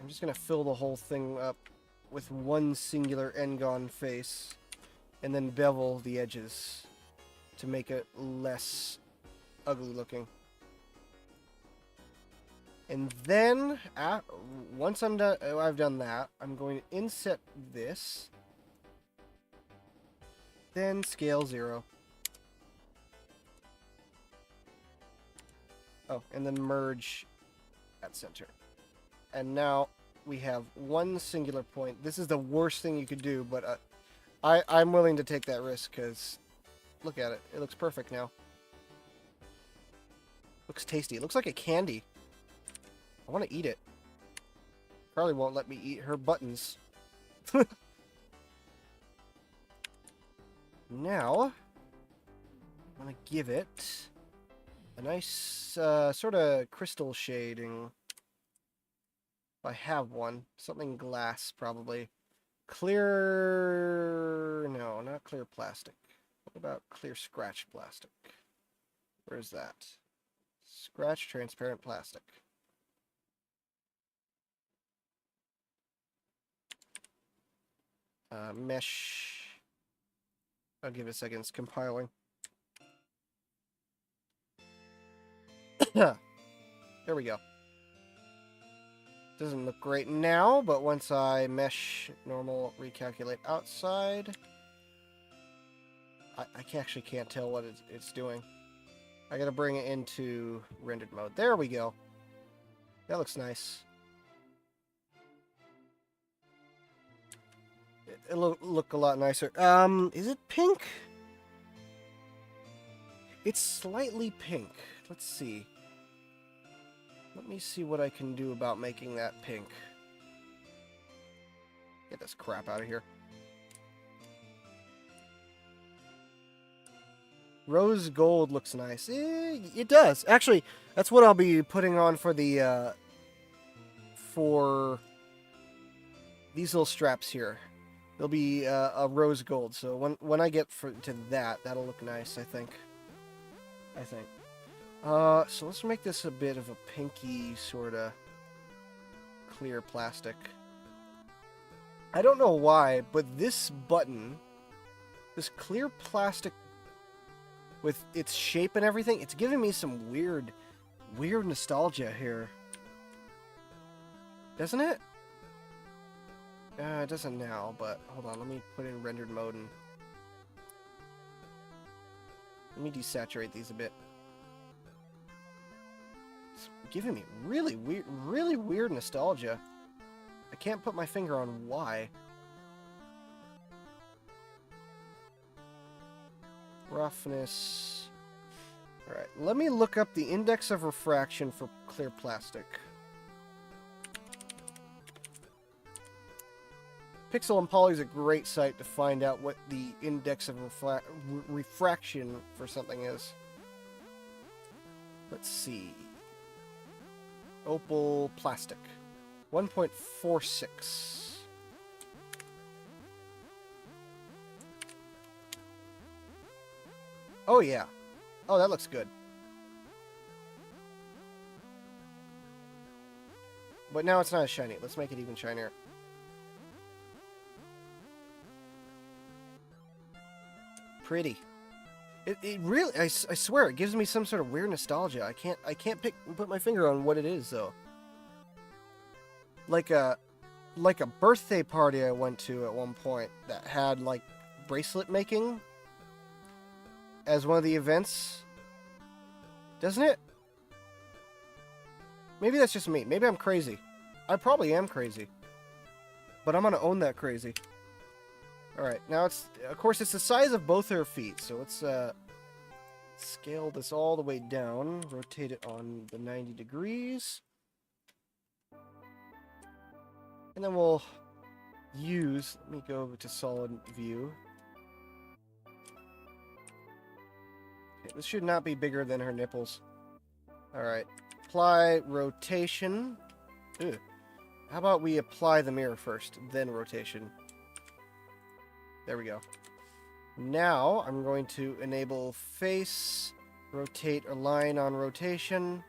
S1: I'm just going to fill the whole thing up with one singular n-gon face, and then bevel the edges to make it less ugly looking. And then, once I've done that, I'm going to inset this, then scale 0. Oh, and then merge at center. And now, we have one singular point. This is the worst thing you could do, but I'm willing to take that risk because look at it. It looks perfect now. Looks tasty. It looks like a candy. I want to eat it. Probably won't let me eat her buttons. Now, I'm going to give it a nice sort of crystal shading. If I have one. Something glass, probably. Clear... No, not clear plastic. What about clear scratch plastic? Where's that? Scratch transparent plastic. Mesh. I'll give it a second. It's compiling. There we go. Doesn't look great now, but once I mesh normal, recalculate outside, I actually can't tell what it's doing. I gotta bring it into rendered mode. There we go. That looks nice. It'll look a lot nicer. Is it pink? It's slightly pink. Let's see. Let me see what I can do about making that pink. Get this crap out of here. Rose gold looks nice. It does. Actually, that's what I'll be putting on for the for these little straps here. There'll be a rose gold. So when I get to that, that'll look nice, I think. So let's make this a bit of a pinky sort of clear plastic. I don't know why, but this button, this clear plastic with its shape and everything, it's giving me some weird nostalgia here. Doesn't it? It doesn't now, but hold on, let me put in rendered mode and let me desaturate these a bit. It's giving me really weird nostalgia. I can't put my finger on why. Roughness. Alright, let me look up the index of refraction for clear plastic. Pixel and Poly is a great site to find out what the index of refraction for something is. Let's see. Opal plastic. 1.46. Oh yeah. Oh, that looks good. But now it's not as shiny. Let's make it even shinier. Pretty. It really, I swear, it gives me some sort of weird nostalgia. I can't put my finger on what it is though. Like a birthday party I went to at one point that had like bracelet making as one of the events. Doesn't it? Maybe that's just me. Maybe I'm crazy. I probably am crazy. But I'm gonna own that crazy. Alright, now it's, of course, it's the size of both her feet, so let's scale this all the way down, rotate it on the 90 degrees, and then we'll use, let me go to solid view. Okay, this should not be bigger than her nipples. Alright, apply rotation. Ew. How about we apply the mirror first, then rotation. There we go. Now I'm going to enable face, rotate, align on rotation.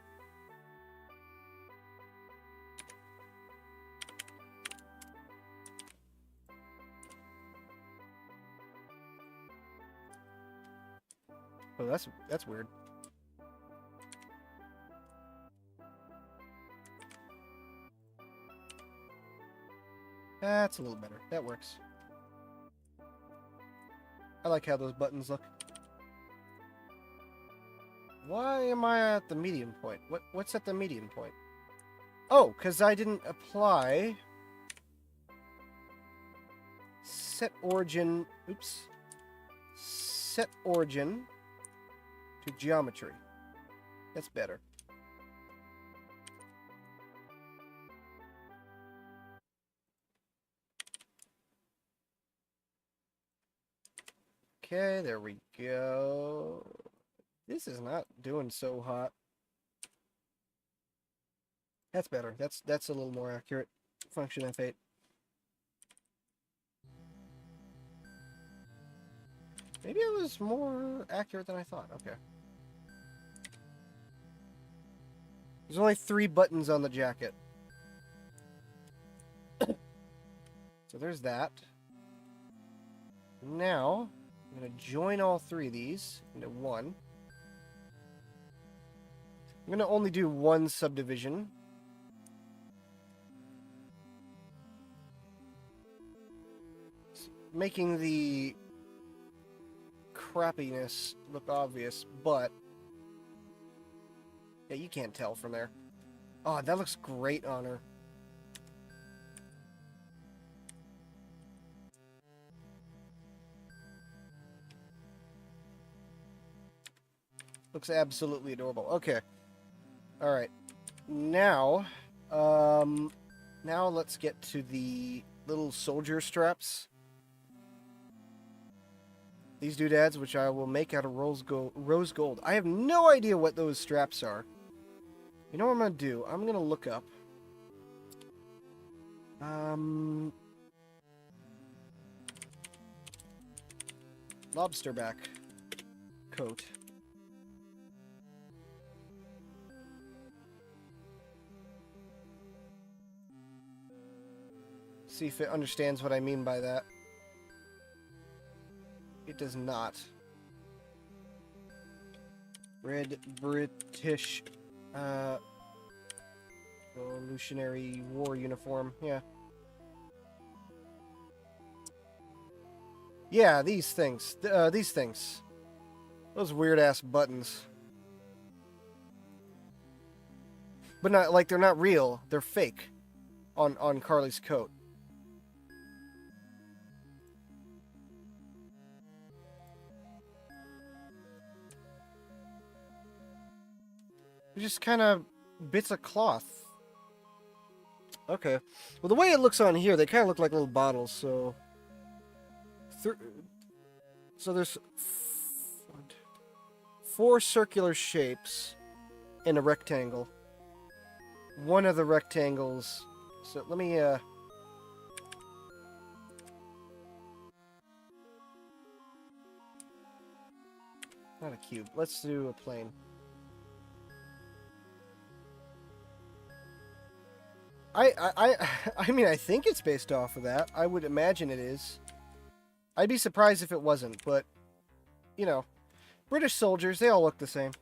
S1: Oh, that's weird. That's a little better. That works. I like how those buttons look. Why am I at the medium point? What's at the medium point? Oh, because I didn't apply set origin. Oops. Set origin to geometry. That's better. Okay, there we go. This is not doing so hot. That's better. That's a little more accurate. Function F8. Maybe it was more accurate than I thought. Okay. There's only 3 buttons on the jacket. So there's that. Now, I'm going to join all 3 of these into one. I'm going to only do one subdivision. Making the crappiness look obvious, but yeah, you can't tell from there. Oh, that looks great on her. Looks absolutely adorable. Okay. All right. Now, now let's get to the little soldier straps. These doodads, which I will make out of rose gold. I have no idea what those straps are. You know what I'm going to do? I'm going to look up. Lobsterback coat. See if it understands what I mean by that. It does not. Red British Revolutionary War uniform. Yeah. Yeah, these things. These things. Those weird-ass buttons. But not like they're not real. They're fake on Carly's coat. They're just kind of bits of cloth. Okay. Well, the way it looks on here, they kind of look like little bottles, so... So there's 4 circular shapes in a rectangle. One of the rectangles... So let me, not a cube. Let's do a plane. I mean, I think it's based off of that. I would imagine it is. I'd be surprised if it wasn't, but, you know, British soldiers, they all look the same.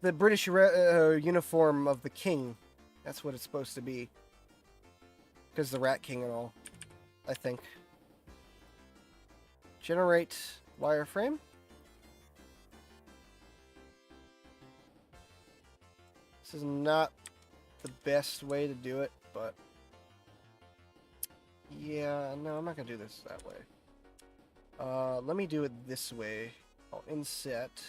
S1: The British uniform of the king. That's what it's supposed to be. Because the Rat King and all, I think. Generate wireframe. This is not the best way to do it, but yeah, no, I'm not gonna do this that way. Let me do it this way. I'll inset.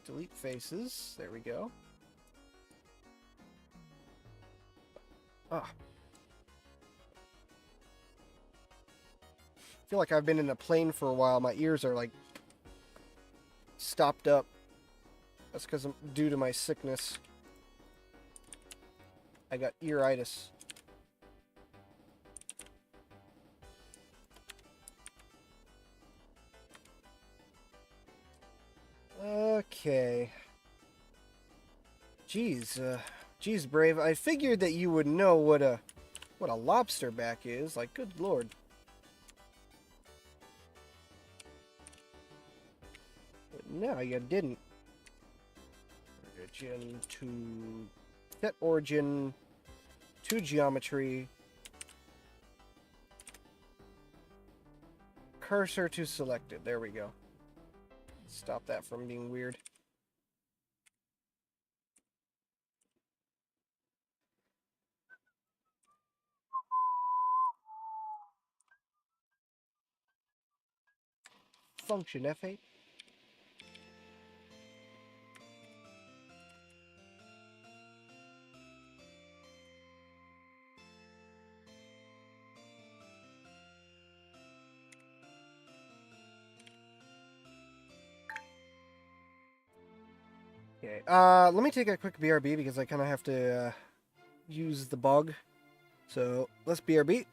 S1: Delete faces. There we go. Ah. I feel like I've been in a plane for a while. My ears are like stopped up. That's because I'm due to my sickness. I got earitis. Okay. Geez, Brave. I figured that you would know what a lobster back is. Like, good lord. But no, you didn't. Origin to set origin to geometry. Cursor to selected. There we go. Stop that from being weird. function, F8. Okay, let me take a quick BRB because I kind of have to use the bog. So let's BRB.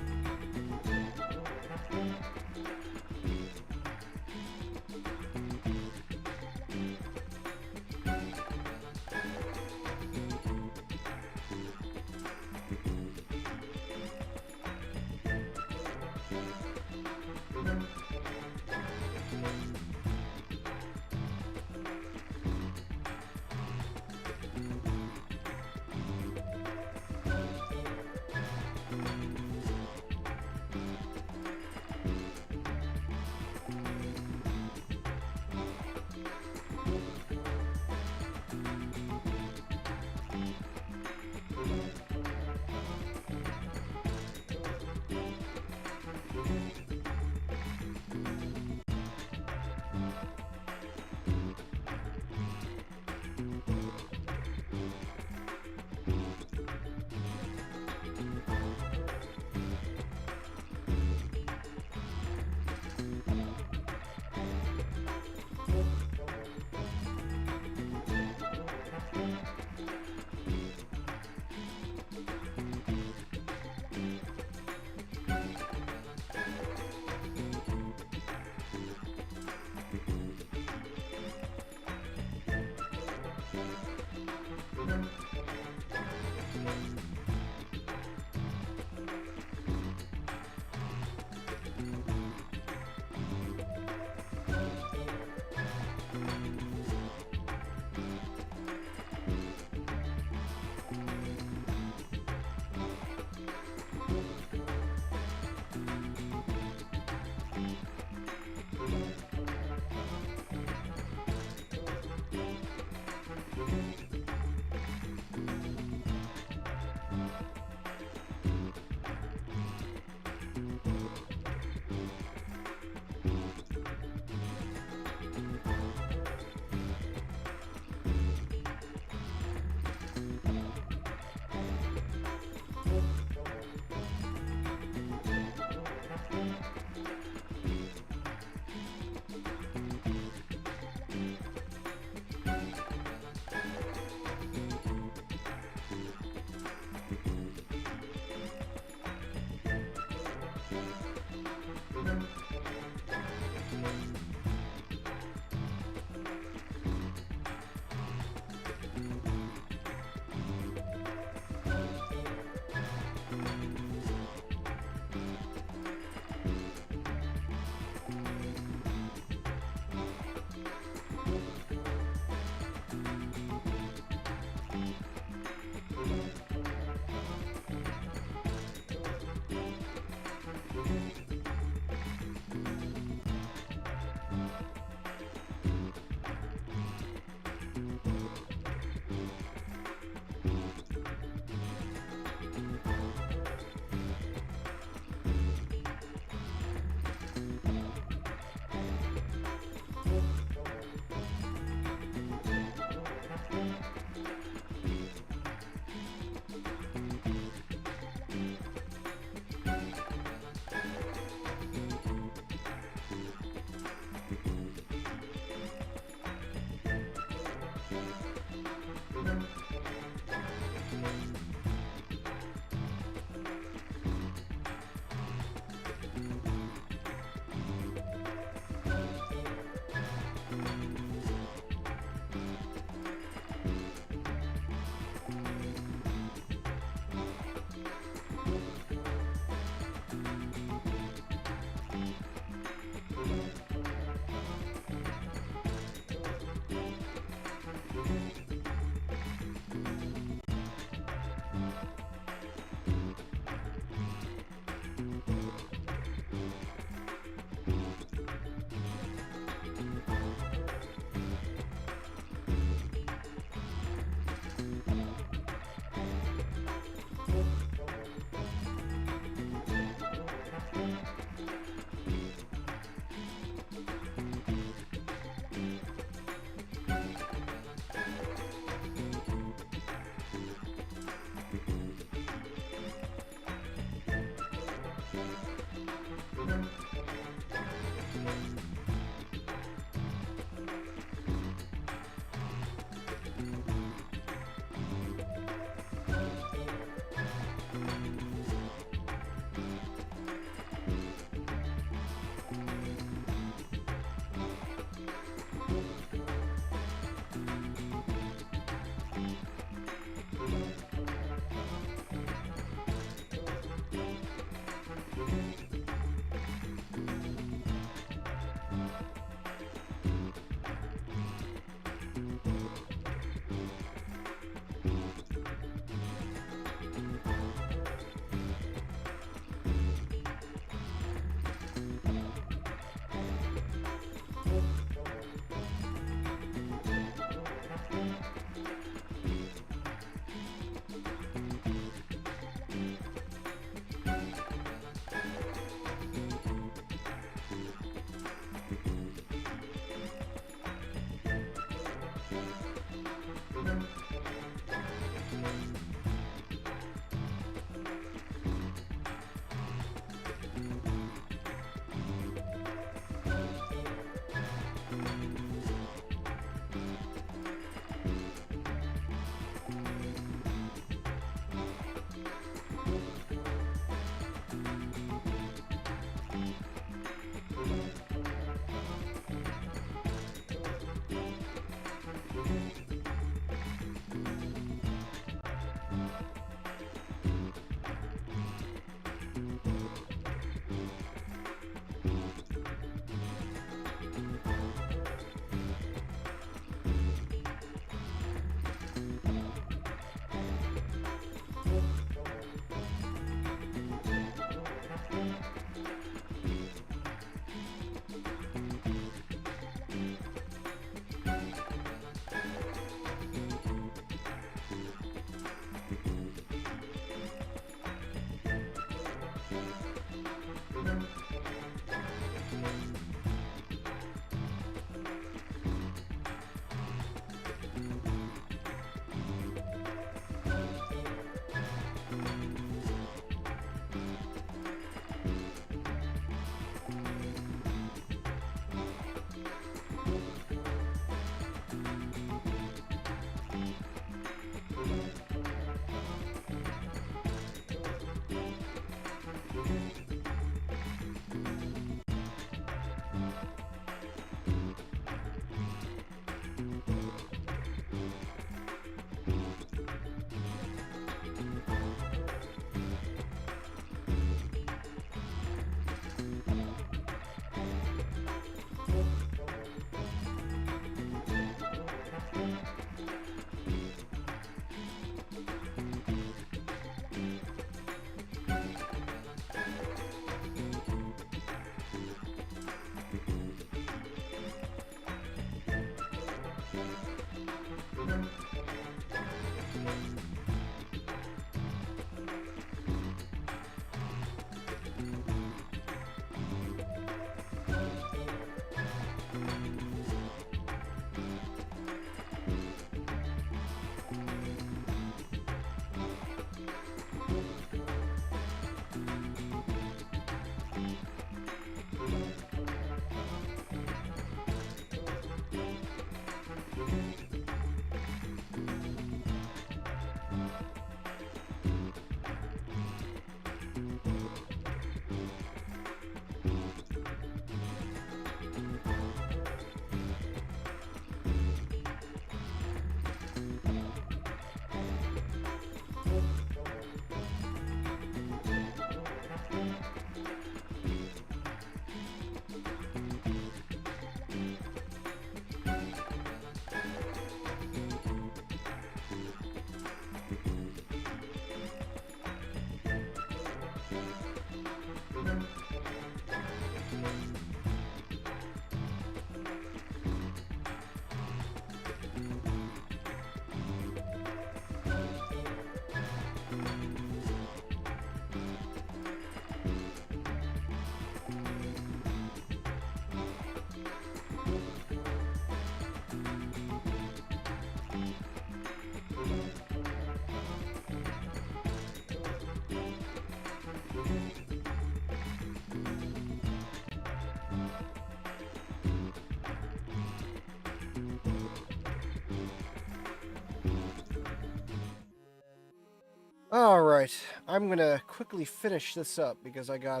S1: Alright, I'm gonna quickly finish this up because I got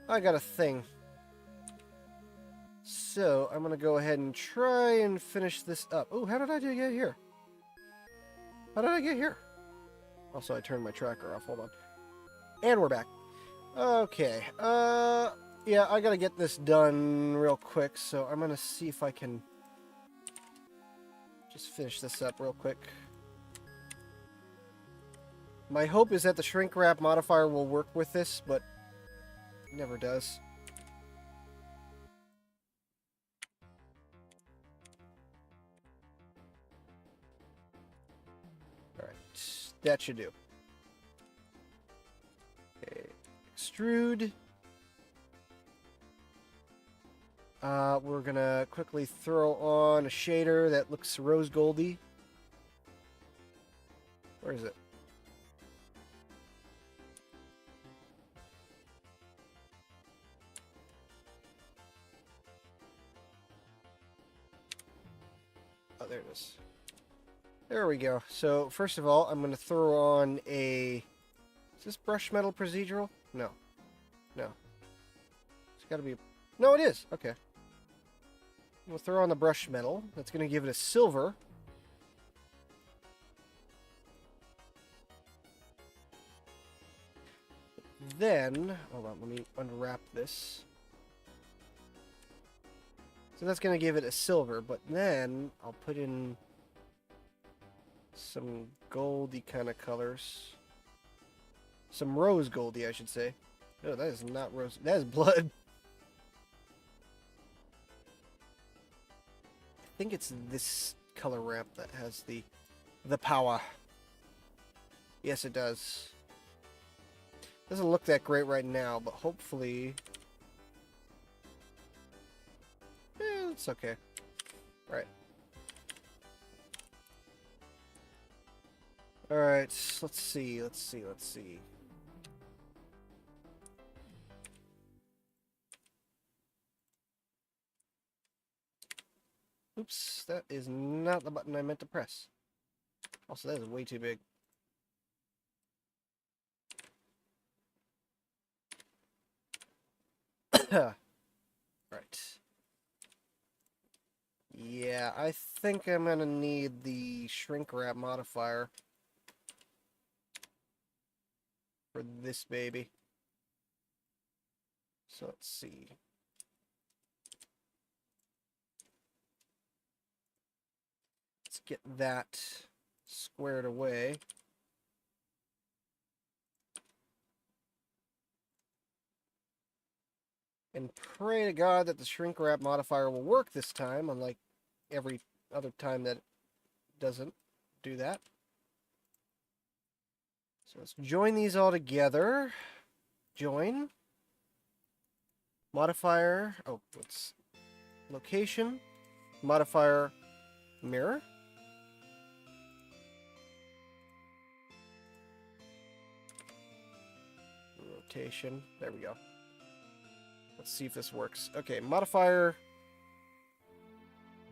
S1: a thing. So, I'm gonna go ahead and try and finish this up. Oh, how did I get here? How did I get here? Also, I turned my tracker off. Hold on. And we're back. Okay. Yeah, I gotta get this done real quick, so I'm gonna see if I can just finish this up real quick. My hope is that the shrink wrap modifier will work with this, but it never does. Alright, that should do. Okay, extrude. We're gonna quickly throw on a shader that looks rose goldy. Where is it? Oh, there it is. There we go. So, first of all, I'm going to throw on a... Is this brush metal procedural? No. No. It's got to be... No, it is. Okay. We'll throw on the brush metal. That's going to give it a silver. Then... Hold on, let me unwrap this. So that's going to give it a silver, but then I'll put in some goldy kind of colors. Some rose goldy, I should say. No, that is not rose. That is blood. I think it's this color ramp that has the power. Yes, it does. Doesn't look that great right now, but hopefully... it's okay. Alright. Alright, let's see. Oops, that is not the button I meant to press. Also, that is way too big. Right. Yeah, I think I'm gonna need the shrink wrap modifier for this baby. So let's see. Let's get that squared away. And pray to God that the shrink wrap modifier will work this time, unlike every other time that it doesn't do that. So let's join these all together. Join. Modifier. Oh, what's location? Modifier mirror. Rotation. There we go. Let's see if this works. Okay, modifier.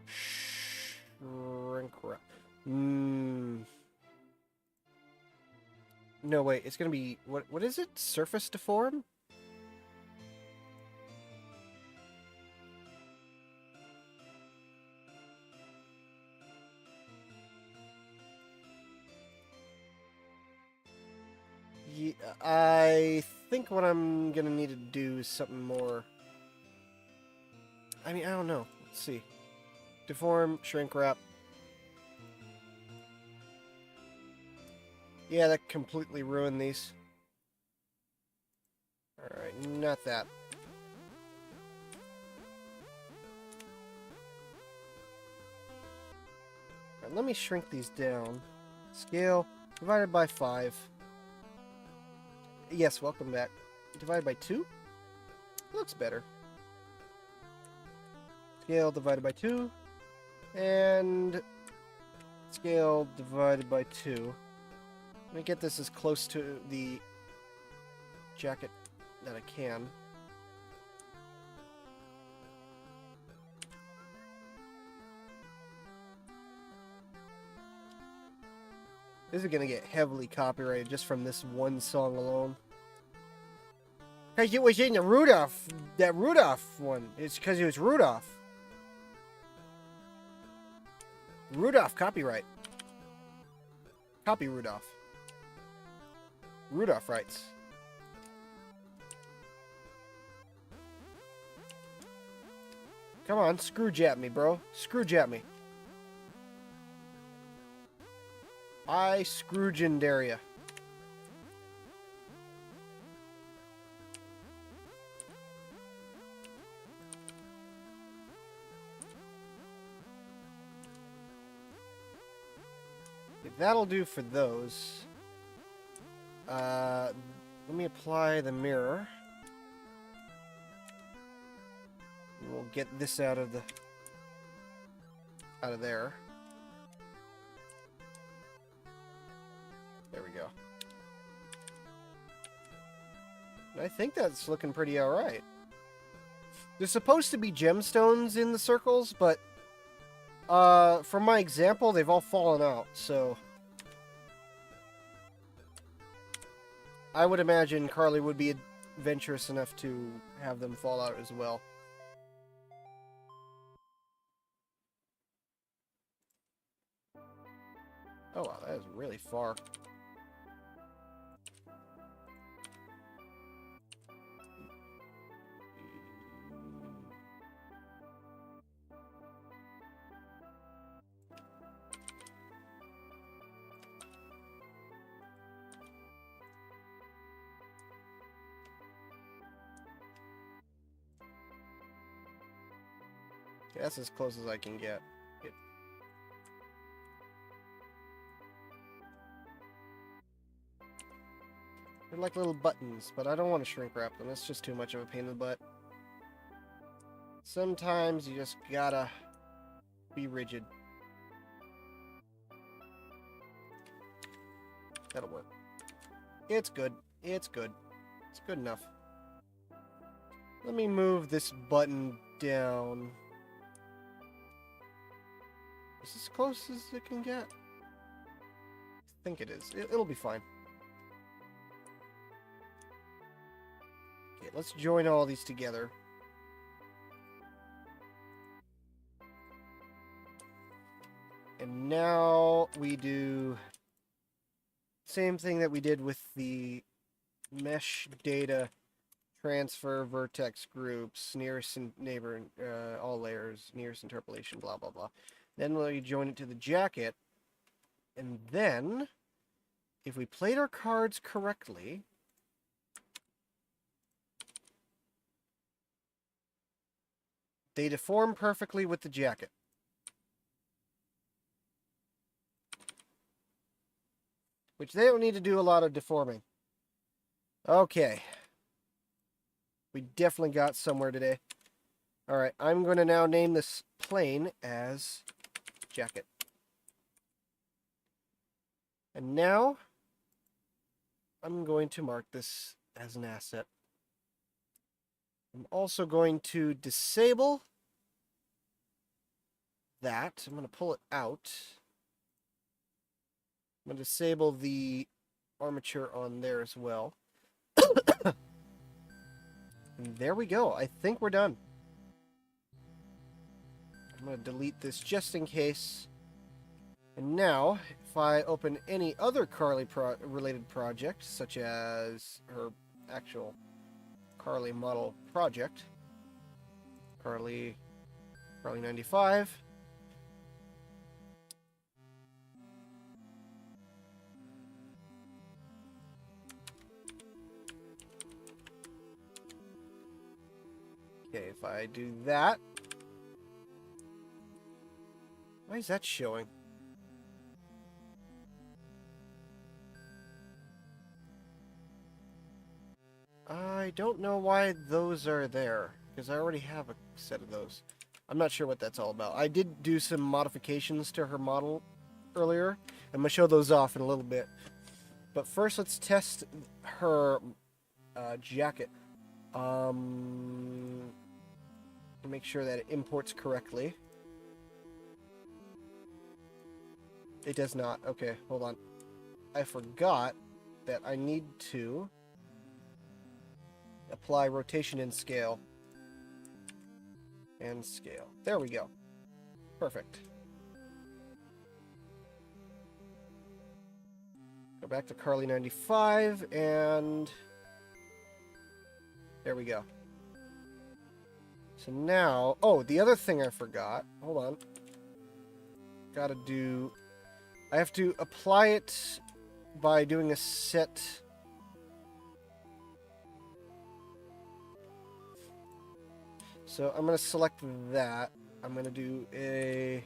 S1: Shrink wrap. No, wait. It's gonna be what is it? Surface deform? Yeah, I think what I'm gonna need to do is something more. I mean, I don't know. Let's see. Deform, shrink wrap. Yeah, that completely ruined these. Alright, not that. Alright, let me shrink these down. Scale divided by 5. Yes, welcome back. Divided by 2? Looks better. Scale divided by 2. And scale divided by 2. Let me get this as close to the jacket that I can. This is gonna get heavily copyrighted just from this one song alone. Because it was in the Rudolph, that Rudolph one. It's because it was Rudolph. Rudolph copyright. Copy Rudolph. Rudolph rights. Come on, Scrooge at me, bro. Scrooge at me. I Scrooge in Daria. That'll do for those. Let me apply the mirror. We'll get this out of there. There we go. I think that's looking pretty alright. There's supposed to be gemstones in the circles, but from my example, they've all fallen out, so I would imagine Carly would be adventurous enough to have them fall out as well. Oh wow, that is really far. That's as close as I can get. They're like little buttons, but I don't want to shrink wrap them. That's just too much of a pain in the butt. Sometimes you just gotta be rigid. That'll work. It's good. It's good. It's good enough. Let me move this button down. Is this as close as it can get? I think it is. It'll be fine. Okay, let's join all these together. And now we do same thing that we did with the mesh data transfer vertex groups, nearest neighbor, all layers, nearest interpolation, blah, blah, blah. Then we join it to the jacket. And then, if we played our cards correctly, they deform perfectly with the jacket. Which they don't need to do a lot of deforming. Okay. We definitely got somewhere today. Alright, I'm going to now name this plane as jacket. And now, I'm going to mark this as an asset. I'm also going to disable that. I'm going to pull it out. I'm going to disable the armature on there as well. And there we go. I think we're done. I'm going to delete this just in case. And now, if I open any other Carly related project, such as her actual Carly model project, Carly 95. Okay, if I do that, why is that showing? I don't know why those are there, because I already have a set of those. I'm not sure what that's all about. I did do some modifications to her model earlier. I'm going to show those off in a little bit. But first, let's test her jacket. Make sure that it imports correctly. It does not. Okay, hold on. I forgot that I need to apply rotation and scale. And scale. There we go. Perfect. Go back to Carly 95 and there we go. So now, oh, the other thing I forgot. Hold on. Gotta do, I have to apply it by doing a set. So I'm going to select that. I'm going to do a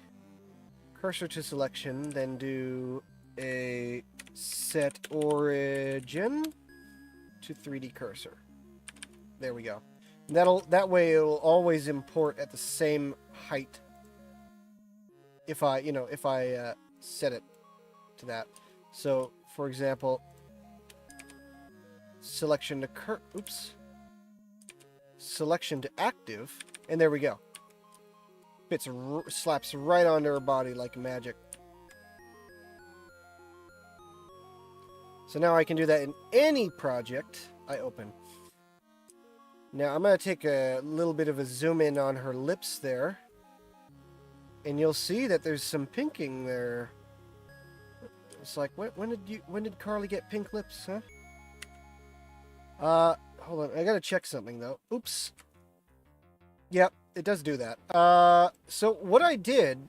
S1: cursor to selection, then do a set origin to 3D cursor. There we go. That way it will always import at the same height. If I set it to that. So, for example, selection to selection to active, and there we go. Slaps right onto her body like magic. So now I can do that in any project I open. Now I'm going to take a little bit of a zoom in on her lips there. And you'll see that there's some pinking there. It's like, when did Carly get pink lips, huh? Hold on, I gotta check something though. Oops. Yep, it does do that. So what I did...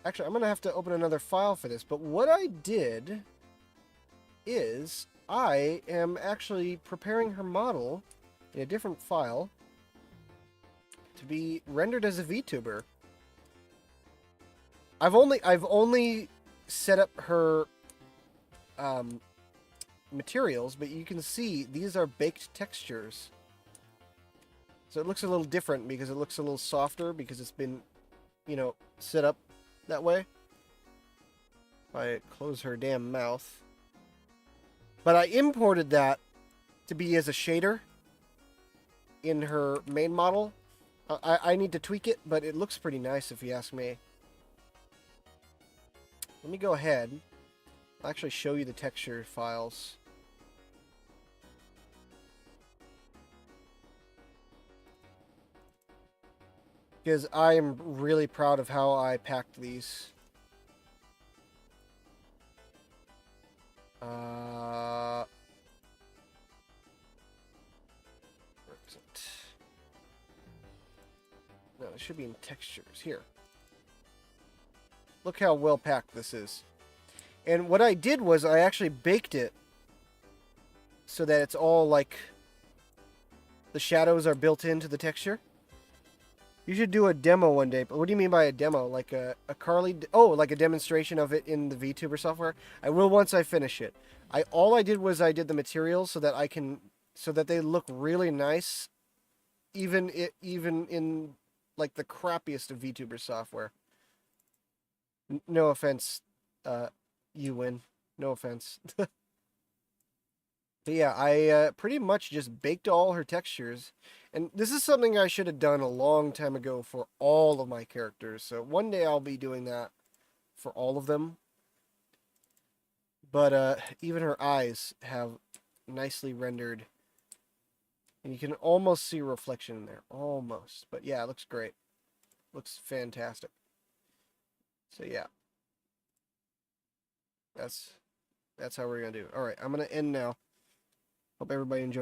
S1: Actually, I'm gonna have to open another file for this, but what I did is I am actually preparing her model in a different file to be rendered as a VTuber. I've only set up her materials, but you can see these are baked textures. So it looks a little different because it looks a little softer because it's been, set up that way. If I close her damn mouth. But I imported that to be as a shader in her main model. I need to tweak it, but it looks pretty nice if you ask me. Let me go ahead. I'll actually show you the texture files. Because I am really proud of how I packed these. Where is it? No, it should be in textures. Here. Look how well packed this is. And what I did was I actually baked it so that it's all like the shadows are built into the texture. You should do a demo one day. But what do you mean by a demo? Like a Carly... Oh, like a demonstration of it in the VTuber software? I will once I finish it. All I did was I did the materials so that I can... So that they look really nice. Even in like the crappiest of VTuber software. No offense, you win. No offense. But yeah, I pretty much just baked all her textures. And this is something I should have done a long time ago for all of my characters. So one day I'll be doing that for all of them. But even her eyes have nicely rendered. And you can almost see a reflection in there. Almost. But yeah, it looks great. Looks fantastic. So yeah. That's how we're going to do it. Alright, I'm going to end now. Hope everybody enjoyed.